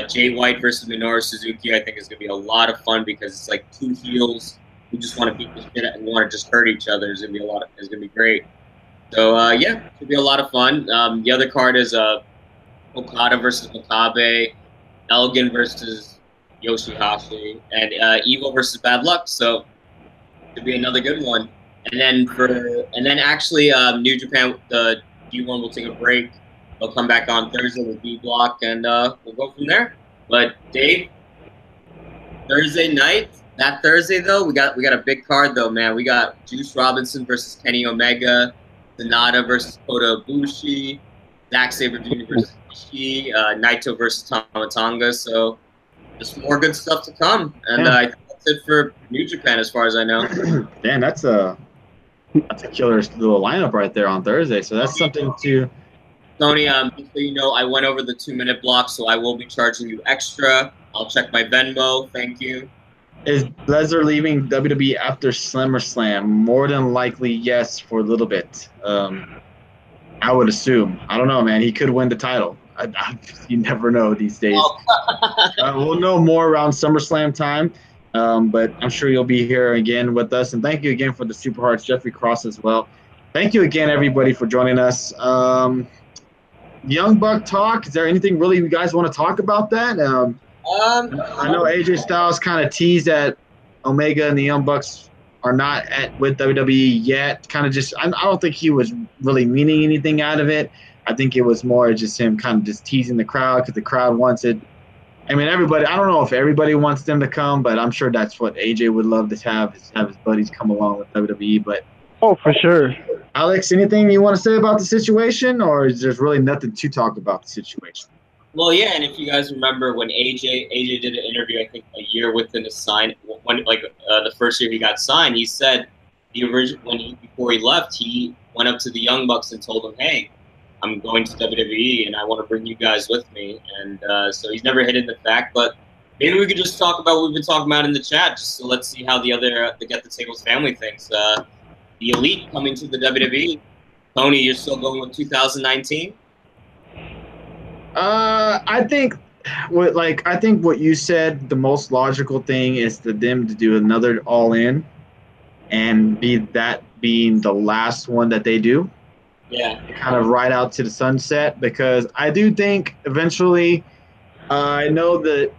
Jay White versus Minoru Suzuki, I think, is going to be a lot of fun because it's like 2 heels who just want to beat the shit out and want to just hurt each other. It's going to be great. So yeah, it should be a lot of fun. The other card is Okada versus Makabe, Elgin versus Yoshihashi, and Evil versus Bad Luck. So it should be another good one. And then actually New Japan, the D1 will take a break. They'll come back on Thursday with D Block, and we'll go from there. But Dave, Thursday night. That Thursday though, we got a big card though, man. We got Juice Robinson versus Kenny Omega, Sonata versus Kota Ibushi, Zack Sabre Jr. versus Ishii, Naito versus Tama Tonga. So just more good stuff to come, and I think that's it for New Japan as far as I know. Dan, that's a killer little lineup right there on Thursday. So that's something to. Tony, just so you know, I went over the 2-minute block, so I will be charging you extra. I'll check my Venmo. Thank you. Is Lesnar leaving WWE after SummerSlam? More than likely, yes, for a little bit. I would assume. I don't know, man. He could win the title. You never know these days. We'll know more around SummerSlam time, but I'm sure you'll be here again with us. And thank you again for the Super Hearts, Jeffrey Cross as well. Thank you again, everybody, for joining us. Young Buck talk. Is there anything really you guys want to talk about that? I know AJ Styles kind of teased that Omega and the Young Bucks are not with WWE yet. Kind of just, I don't think he was really meaning anything out of it. I think it was more just him kind of just teasing the crowd because the crowd wants it. I mean, everybody. I don't know if everybody wants them to come, but I'm sure that's what AJ would love to have his buddies come along with WWE. But Oh, for sure. Alex, anything you want to say about the situation, or is there really nothing to talk about the situation? Well, yeah, and if you guys remember when AJ did an interview, I think a year within his sign, when the first year he got signed, he said the original before he left, he went up to the Young Bucks and told them, "Hey, I'm going to WWE and I want to bring you guys with me." And so he's never hidden the fact, but maybe we could just talk about what we've been talking about in the chat. Just so let's see how the Get the Tables family thinks. The Elite coming to the WWE. Tony, you're still going with 2019? I think what you said, the most logical thing is for them to do another All In, and being the last one that they do. Yeah. Kind of ride out to the sunset, because I do think eventually, I know that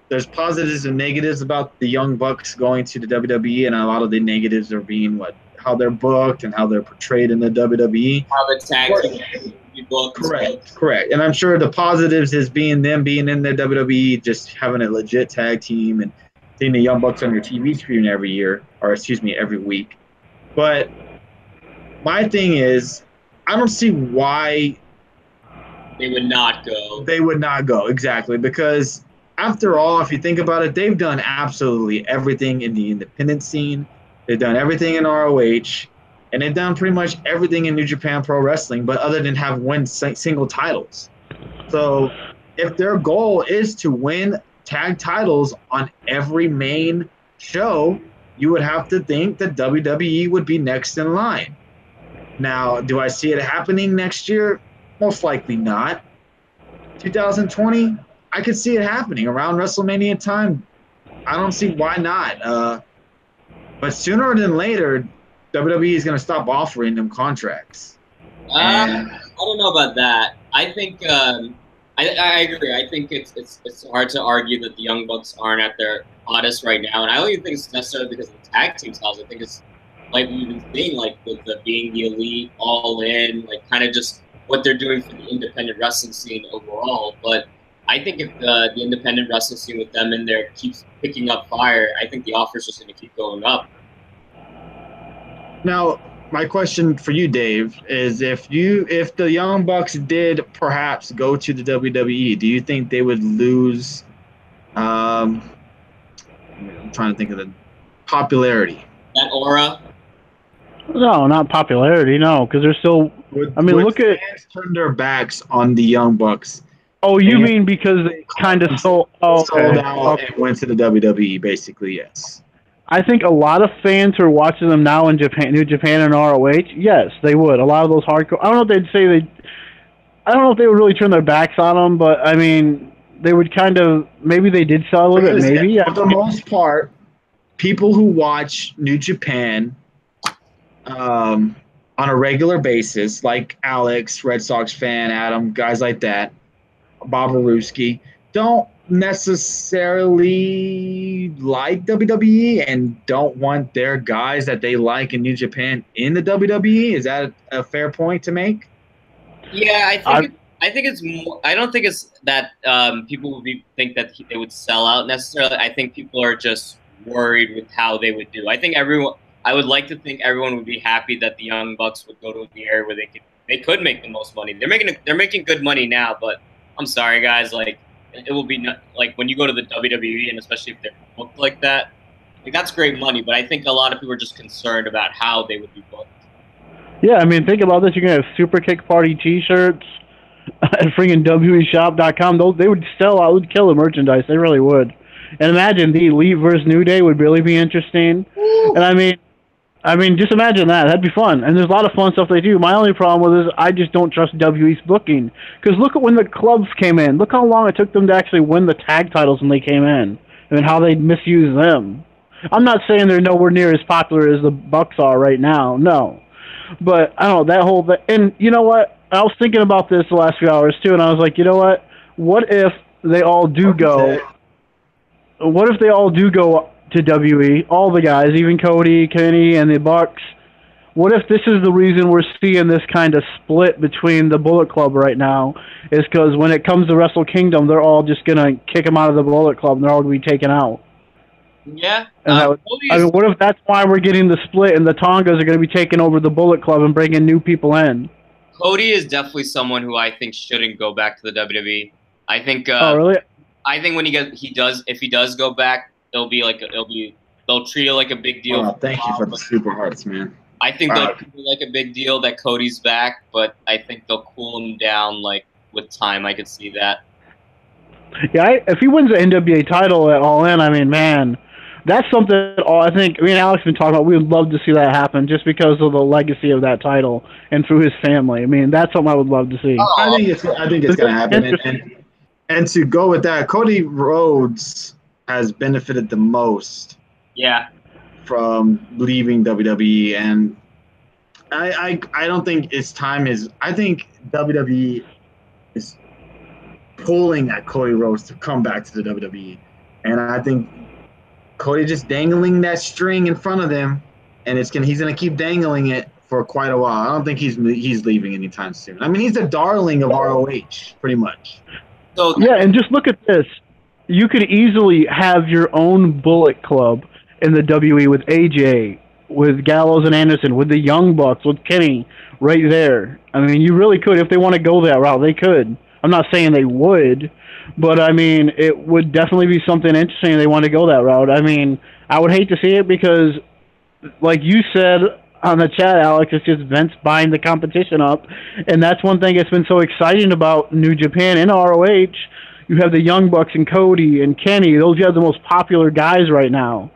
there's positives and negatives about the Young Bucks going to the WWE, and a lot of the negatives are being how they're booked and how they're portrayed in the WWE. How the tag team booked. Correct. And I'm sure the positives is them being in the WWE, just having a legit tag team and seeing the Young Bucks on your TV screen every week. But my thing is, I don't see why they would not go. They would not go, exactly, because after all, if you think about it, they've done absolutely everything in the independent scene. They've done everything in ROH, and they've done pretty much everything in New Japan Pro Wrestling, but other than have won single titles. So if their goal is to win tag titles on every main show, you would have to think that WWE would be next in line. Now, do I see it happening next year? Most likely not. 2020, I could see it happening around WrestleMania time. I don't see why not. But sooner than later, WWE is going to stop offering them contracts. I don't know about that. I think I agree. I think it's hard to argue that the Young Bucks aren't at their hottest right now, and I don't even think it's necessarily because of the tag team styles. I think it's like we've been seeing, like with the being the Elite, All In, like kind of just what they're doing for the independent wrestling scene overall. But I think if the independent wrestling scene with them in there keeps picking up fire, I think the offer's just going to keep going up. Now, my question for you, Dave, is if the Young Bucks did perhaps go to the WWE, do you think they would lose? I'm trying to think of the popularity. That aura. No, not popularity. No, because they're still. Would look at fans turn their backs on the Young Bucks. Oh, you mean because they kind of sold out and went to the WWE? Basically, yes. I think a lot of fans who are watching them now in Japan, New Japan and ROH, yes, they would. A lot of those hardcore. I don't know if they would really turn their backs on them, but I mean, they would kind of. Maybe they did sell a little bit. Maybe for the most part, people who watch New Japan on a regular basis, like Alex, Red Sox fan, Adam, guys like that, Bob Aruski, don't necessarily like WWE and don't want their guys that they like in New Japan in the WWE. Is that a fair point to make? Yeah, I think it's more. I don't think it's that people would think that they would sell out necessarily. I think people are just worried with how they would do. I think I would like to think everyone would be happy that the Young Bucks would go to the area where they could make the most money. They're making good money now, but I'm sorry, guys. Like, it will be like when you go to the WWE, and especially if they're booked like that, like that's great money. But I think a lot of people are just concerned about how they would be booked. Yeah, I mean, think about this. You're gonna have Super Kick Party T-shirts at freaking WeShop.com. They would sell out, would kill the merchandise. They really would. And imagine the Elite versus New Day would really be interesting. Woo! And I mean, just imagine that. That'd be fun. And there's a lot of fun stuff they do. My only problem with it is I just don't trust WWE's booking. Because look at when the clubs came in. Look how long it took them to actually win the tag titles when they came in. And how they misuse them. I'm not saying they're nowhere near as popular as the Bucks are right now. No. But, I don't know, that whole thing. And you know what? I was thinking about this the last few hours, too. And I was like, you know what? What if they all do go... What if they all do go to WWE, all the guys, even Cody, Kenny, and the Bucks? what if this is the reason we're seeing this kind of split between the Bullet Club right now? Is because when it comes to Wrestle Kingdom, they're all just gonna kick him out of the Bullet Club, and they're all gonna be taken out. Yeah. And I mean, what if that's why we're getting the split, and the Tongas are gonna be taking over the Bullet Club and bringing new people in? Cody is definitely someone who I think shouldn't go back to the WWE. I think. Oh, really? I think when if he does go back, they'll treat it like a big deal. Oh, thank you for the super hearts, man. I think they'll treat it like a big deal that Cody's back, but I think they'll cool him down like with time. I could see that. Yeah, if he wins the NWA title at All In, I mean, man, that's something I think me and Alex have been talking about. We would love to see that happen just because of the legacy of that title and through his family. I mean, that's something I would love to see. I think it's going to happen. And to go with that, Cody Rhodes has benefited the most. Yeah. From leaving WWE, and I don't think its time is. I think WWE is pulling at Cody Rhodes to come back to the WWE, and I think Cody just dangling that string in front of them, and he's gonna keep dangling it for quite a while. I don't think he's leaving anytime soon. I mean, he's the darling of ROH, pretty much. So yeah, and just look at this. You could easily have your own Bullet Club in the WWE with AJ, with Gallows and Anderson, with the Young Bucks, with Kenny right there. I mean, you really could. If they want to go that route, they could. I'm not saying they would, but I mean, it would definitely be something interesting if they want to go that route. I mean, I would hate to see it because, like you said on the chat, Alex, it's just Vince buying the competition up, and that's one thing that's been so exciting about New Japan and ROH. You have the Young Bucks and Cody and Kenny. Those are the most popular guys right now.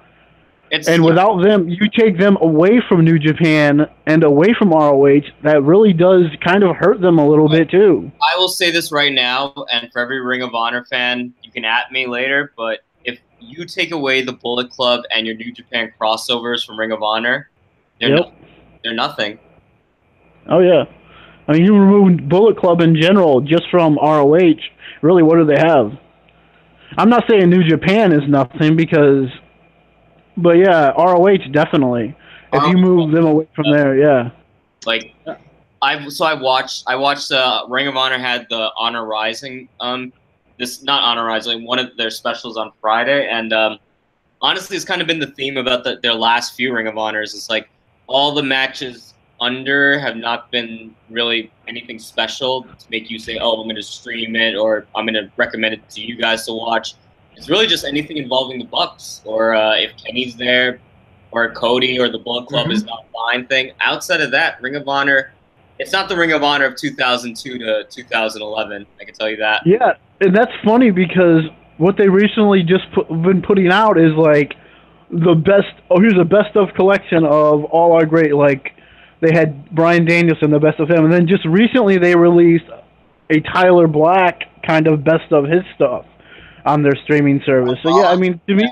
And without them, you take them away from New Japan and away from ROH, that really does kind of hurt them a little bit too. I will say this right now, and for every Ring of Honor fan, you can at me later, but if you take away the Bullet Club and your New Japan crossovers from Ring of Honor, they're nothing. Oh, yeah. I mean, you remove Bullet Club in general just from ROH, really, what do they have? I'm not saying New Japan is nothing because... But yeah, ROH definitely. If you move them away from there, yeah. Like, I watched Ring of Honor had the Honor Rising not Honor Rising, one of their specials on Friday, and honestly, it's kind of been the theme about their last few Ring of Honors. It's like all the matches under have not been really anything special to make you say, oh, I'm going to stream it or I'm going to recommend it to you guys to watch. It's really just anything involving the Bucks, or if Kenny's there, or Cody, or the Bullet Club is not fine thing. Outside of that, Ring of Honor, it's not the Ring of Honor of 2002 to 2011. I can tell you that. Yeah, and that's funny because what they recently just been putting out is like the best. Oh, here's a best of collection of all our great. Like they had Bryan Danielson, the best of him, and then just recently they released a Tyler Black kind of best of his stuff on their streaming service. So yeah, I mean, to me,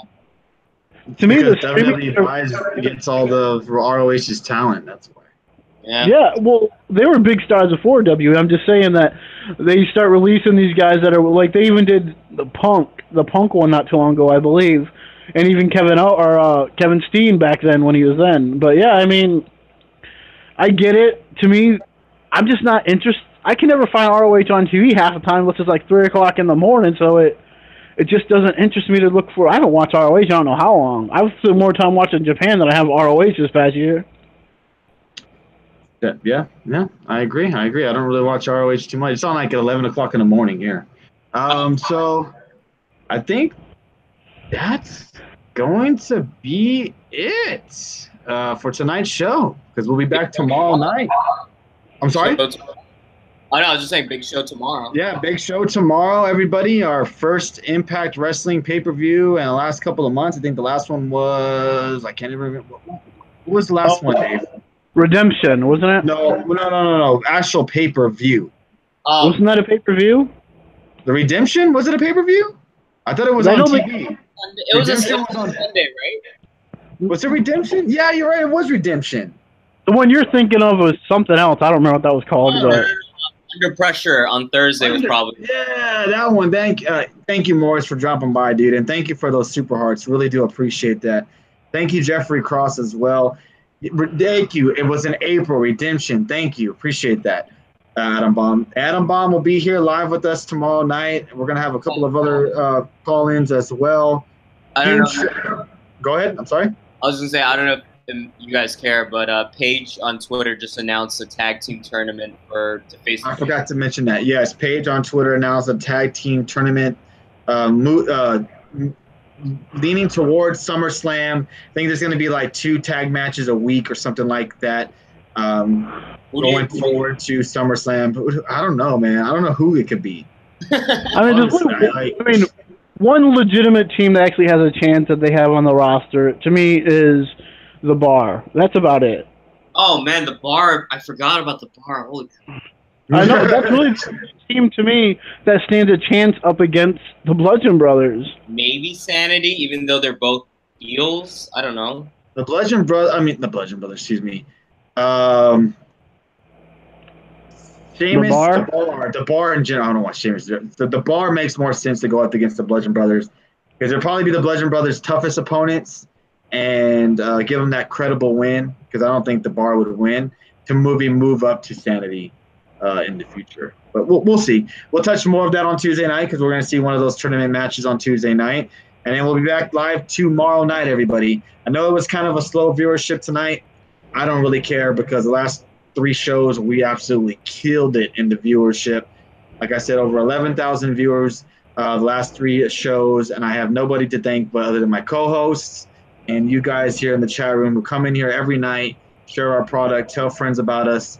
the streaming service gets all the ROH's talent. That's why. Yeah, well, they were big stars before WWE. I'm just saying that they start releasing these guys that are like they even did the Punk one not too long ago, I believe, and even Kevin Steen back then when he was then. But yeah, I mean, I get it. To me, I'm just not interested. I can never find ROH on TV half the time unless it's like 3 o'clock in the morning. So it just doesn't interest me to look for. I haven't watched ROH. I don't know how long. I've spent more time watching Japan than I have ROH this past year. Yeah, I agree. I don't really watch ROH too much. It's on like at 11 o'clock in the morning here. So I think that's going to be it for tonight's show because we'll be back tomorrow night. I'm sorry? I know, I was just saying big show tomorrow. Yeah, big show tomorrow, everybody. Our first Impact Wrestling pay-per-view in the last couple of months. I think the last one was, I can't even remember. What was the last one, Dave? Redemption, wasn't it? No. Actual pay-per-view. Wasn't that a pay-per-view? The Redemption? Was it a pay-per-view? I thought it was on TV. It was on Sunday, right? Was it Redemption? Yeah, you're right. It was Redemption. The one you're thinking of was something else. I don't remember what that was called. But Under Pressure on Thursday was probably. Yeah, that one. Thank you, Morris, for dropping by, dude. And thank you for those super hearts. Really do appreciate that. Thank you, Jeffrey Cross, as well. Thank you. It was an April redemption. Thank you. Appreciate that, Adam Bomb. Adam Bomb will be here live with us tomorrow night. We're gonna have a couple of other call-ins as well. I don't know. Go ahead. I'm sorry. I was gonna say I don't know if you guys care, but Paige on Twitter just announced a tag team tournament to face. I forgot to mention that. Yes, Paige on Twitter announced a tag team tournament. Leaning towards SummerSlam. I think there's going to be like 2 tag matches a week or something like that. Going forward to SummerSlam. I don't know, man. I don't know who it could be. I mean, one legitimate team that actually has a chance that they have on the roster, to me, is the Bar. That's about it. Oh, man, the Bar. I forgot about the Bar. Holy crap. I know, that's really the team to me that stands a chance up against the Bludgeon Brothers. Maybe Sanity, even though they're both heels. I don't know. The Bludgeon Brothers, excuse me. Sheamus, the bar in general. I don't know why Sheamus. The Bar makes more sense to go up against the Bludgeon Brothers because they'll probably be the Bludgeon Brothers' toughest opponents and give them that credible win because I don't think the Bar would win to move up to Sanity in the future. But we'll see. We'll touch more of that on Tuesday night because we're going to see one of those tournament matches on Tuesday night. And then we'll be back live tomorrow night, everybody. I know it was kind of a slow viewership tonight. I don't really care because the last 3 shows, we absolutely killed it in the viewership. Like I said, over 11,000 viewers the last 3 shows, and I have nobody to thank but other than my co-hosts and you guys here in the chat room who come in here every night, share our product, tell friends about us,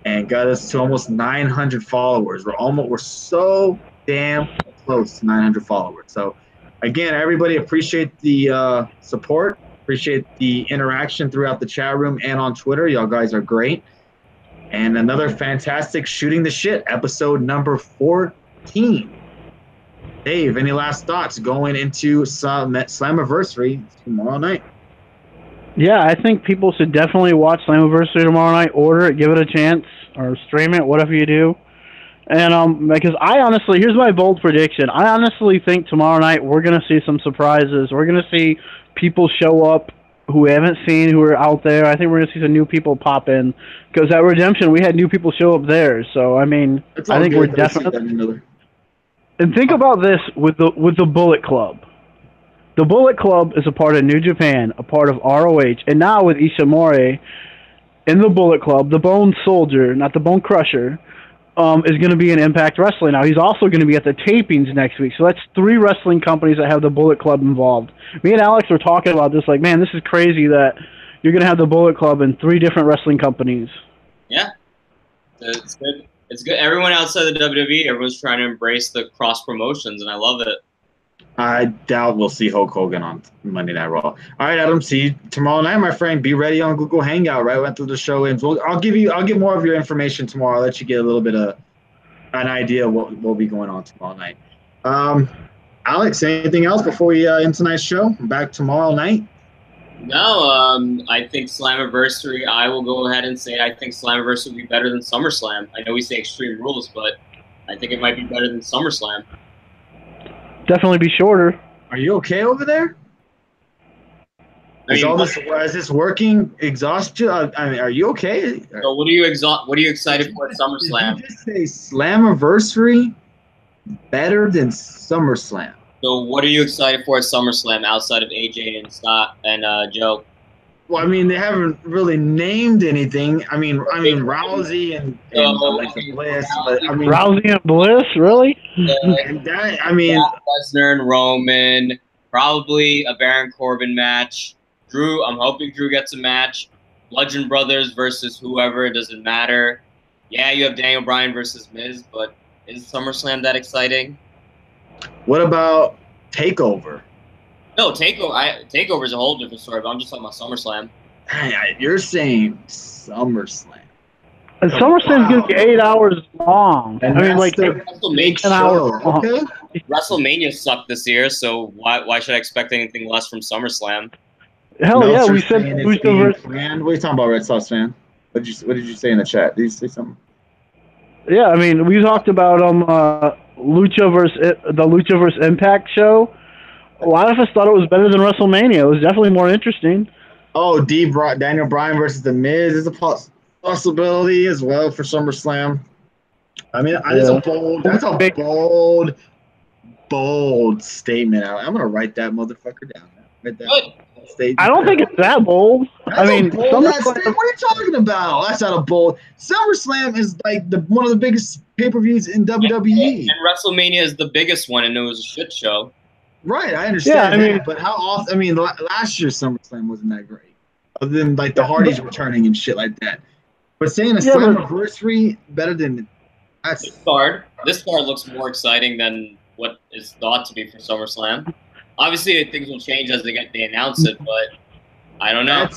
and got us to almost 900 followers. We're so damn close to 900 followers. So, again, everybody appreciate the support, appreciate the interaction throughout the chat room and on Twitter. Y'all guys are great. And another fantastic Shooting the Shit, episode number 14. Dave, any last thoughts going into Slammiversary tomorrow night? Yeah, I think people should definitely watch Slammiversary tomorrow night. Order it, give it a chance, or stream it, whatever you do. And because I honestly, here's my bold prediction. I honestly think tomorrow night we're going to see some surprises. We're going to see people show up who we haven't seen, who are out there. I think we're going to see some new people pop in. Because at Redemption, we had new people show up there. So, I mean, I think we're definitely... And think about this with the Bullet Club. The Bullet Club is a part of New Japan, a part of ROH, and now with Ishimori in the Bullet Club, the Bone Soldier, not the Bone Crusher, is going to be in Impact Wrestling. Now, he's also going to be at the tapings next week. So that's 3 wrestling companies that have the Bullet Club involved. Me and Alex were talking about this, like, man, this is crazy that you're going to have the Bullet Club in 3 different wrestling companies. Yeah. It's good. It's good. Everyone outside the WWE, everyone's trying to embrace the cross promotions, and I love it. I doubt we'll see Hulk Hogan on Monday Night Raw. All right, Adam. See you tomorrow night, my friend. Be ready on Google Hangout right after the show ends. I'll give more of your information tomorrow. I'll let you get a little bit of an idea of what will be going on tomorrow night. Alex, anything else before we end tonight's show? I'm back tomorrow night. No, I think Slammiversary. I will go ahead and say I think Slammiversary will be better than SummerSlam. I know we say Extreme Rules, but I think it might be better than SummerSlam. Definitely be shorter. Are you okay over there? Is this working? Exhaustion? I mean, are you okay? So what are you excited for at SummerSlam? Did you just say Slammiversary better than SummerSlam? So what are you excited for at SummerSlam outside of AJ and Scott and Joe? Well, I mean, they haven't really named anything. I mean, Rousey and Alexa Bliss. But, I mean, Rousey and Bliss, really? Lesnar and Roman, probably a Baron Corbin match. Drew, I'm hoping Drew gets a match. Bludgeon Brothers versus whoever, it doesn't matter. Yeah, you have Daniel Bryan versus Miz, but is SummerSlam that exciting? What about TakeOver? No, TakeOver is a whole different story, but I'm just talking about SummerSlam. You're saying SummerSlam. And SummerSlam's going to be 8 hours long. And I mean, like, WrestleMania, 10 hours long. Okay. WrestleMania sucked this year, so why should I expect anything less from SummerSlam? Hell yeah, we said Lucha versus... What are you talking about, Red Sox fan? What did you say in the chat? Did you say something? Yeah, I mean, we talked about the Lucha versus Impact show. A lot of us thought it was better than WrestleMania. It was definitely more interesting. Oh, Daniel Bryan versus The Miz is a possibility as well for SummerSlam. I mean, Yeah. that's a bold statement. I'm gonna write that motherfucker down. Write that Good. I statement. don't think it's that bold. That's I a mean, bold ass statement. SummerSlam. What are you talking about? That's not a bold. SummerSlam is like one of the biggest pay-per-views in WWE. And WrestleMania is the biggest one, and it was a shit show. Right, I Yeah, understand I mean, that, but how often? I mean, last year's SummerSlam wasn't that great, other than like the Hardys returning and shit like that. But saying a yeah, but Slammiversary better than This that's card, this card looks more exciting than what is thought to be for SummerSlam. Obviously, things will change as they announce it, but I don't know.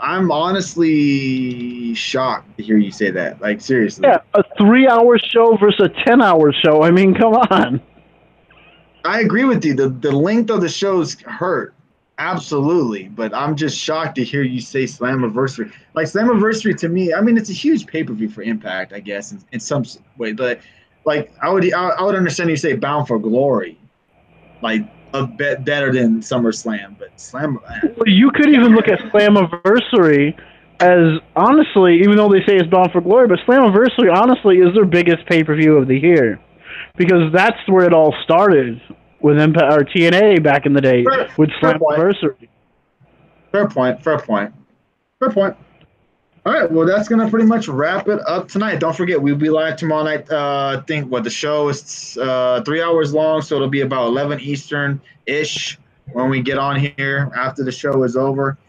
I'm honestly shocked to hear you say that. Like seriously. yeah, a 3-hour show versus a 10-hour show. I mean, come on. I agree with you. The length of the shows hurt. Absolutely. But I'm just shocked to hear you say Slammiversary. Like Slammiversary to me, I mean it's a huge pay-per-view for Impact, I guess, in some way. But like I would understand you say Bound for Glory. Like a bit better than SummerSlam, but Well, you could even look at Slammiversary as, honestly, even though they say it's Bound for Glory, but Slammiversary, honestly, is their biggest pay-per-view of the year. Because that's where it all started with Impact or TNA back in the day with fair point. Slammiversary. Fair point. Fair point. Fair point. All right, well, that's gonna pretty much wrap it up tonight. Don't forget, we'll be live tomorrow night. I think the show is 3 hours long, so it'll be about 11 Eastern ish when we get on here after the show is over.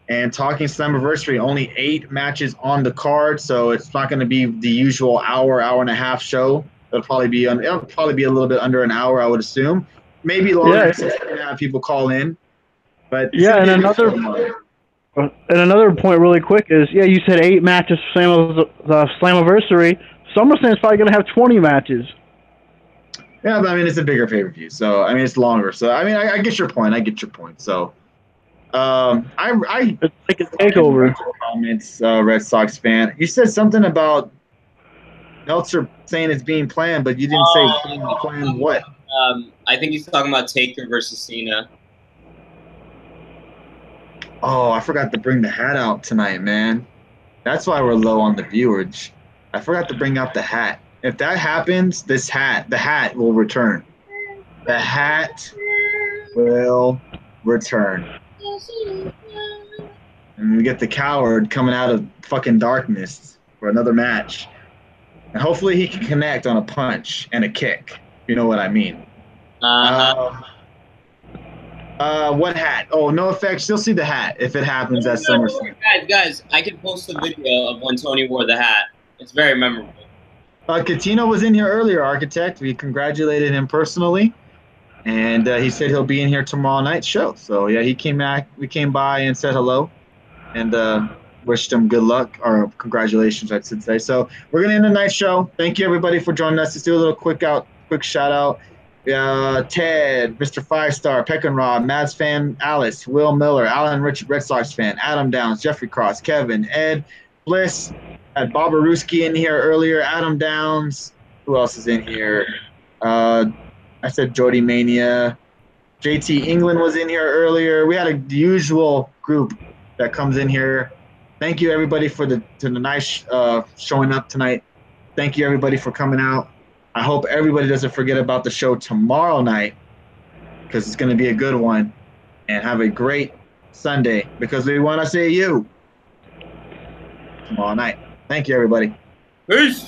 And talking Slammiversary, only 8 matches on the card, so it's not going to be the usual hour and a half show. It'll probably be a little bit under an hour, I would assume. Maybe longer since we're gonna have people call in. But Yeah, and another point really quick is, yeah, you said 8 matches Slammiversary. SummerSlam's probably going to have 20 matches. Yeah, but I mean, it's a bigger pay-per-view, so I mean, it's longer. So I mean, I get your point. So, It's like a takeover. Comments, Red Sox fan. You said something about Meltzer saying it's being planned, but you didn't say being planned what? I think he's talking about Taker versus Cena. Oh, I forgot to bring the hat out tonight, man. That's why we're low on the viewers. I forgot to bring out the hat. If that happens, the hat will return. The hat will return. And we get the coward coming out of fucking darkness for another match. And hopefully he can connect on a punch and a kick. You know what I mean. What hat? Oh, no effects. You'll see the hat if it happens at SummerSlam. Guys, I can post a video of when Tony wore the hat. It's very memorable. Catino was in here earlier, Architect. We congratulated him personally. And he said he'll be in here tomorrow night's show. So, yeah, he came back. We came by and said hello and wished him good luck, or congratulations, I should say. So we're going to end the night show. Thank you, everybody, for joining us. Let's do a little quick shout out. Ted, Mr. 5-Star, Peckinrod, Mads fan, Alice, Will Miller, Alan Rich, Red Sox fan, Adam Downs, Jeffrey Cross, Kevin, Ed, Bliss, had Bobaruski in here earlier, Adam Downs. Who else is in here? I said Jordy Mania. JT England was in here earlier. We had the usual group that comes in here. Thank you, everybody, for the nice showing up tonight. Thank you, everybody, for coming out. I hope everybody doesn't forget about the show tomorrow night, because it's going to be a good one. And have a great Sunday, because we want to see you tomorrow night. Thank you, everybody. Peace.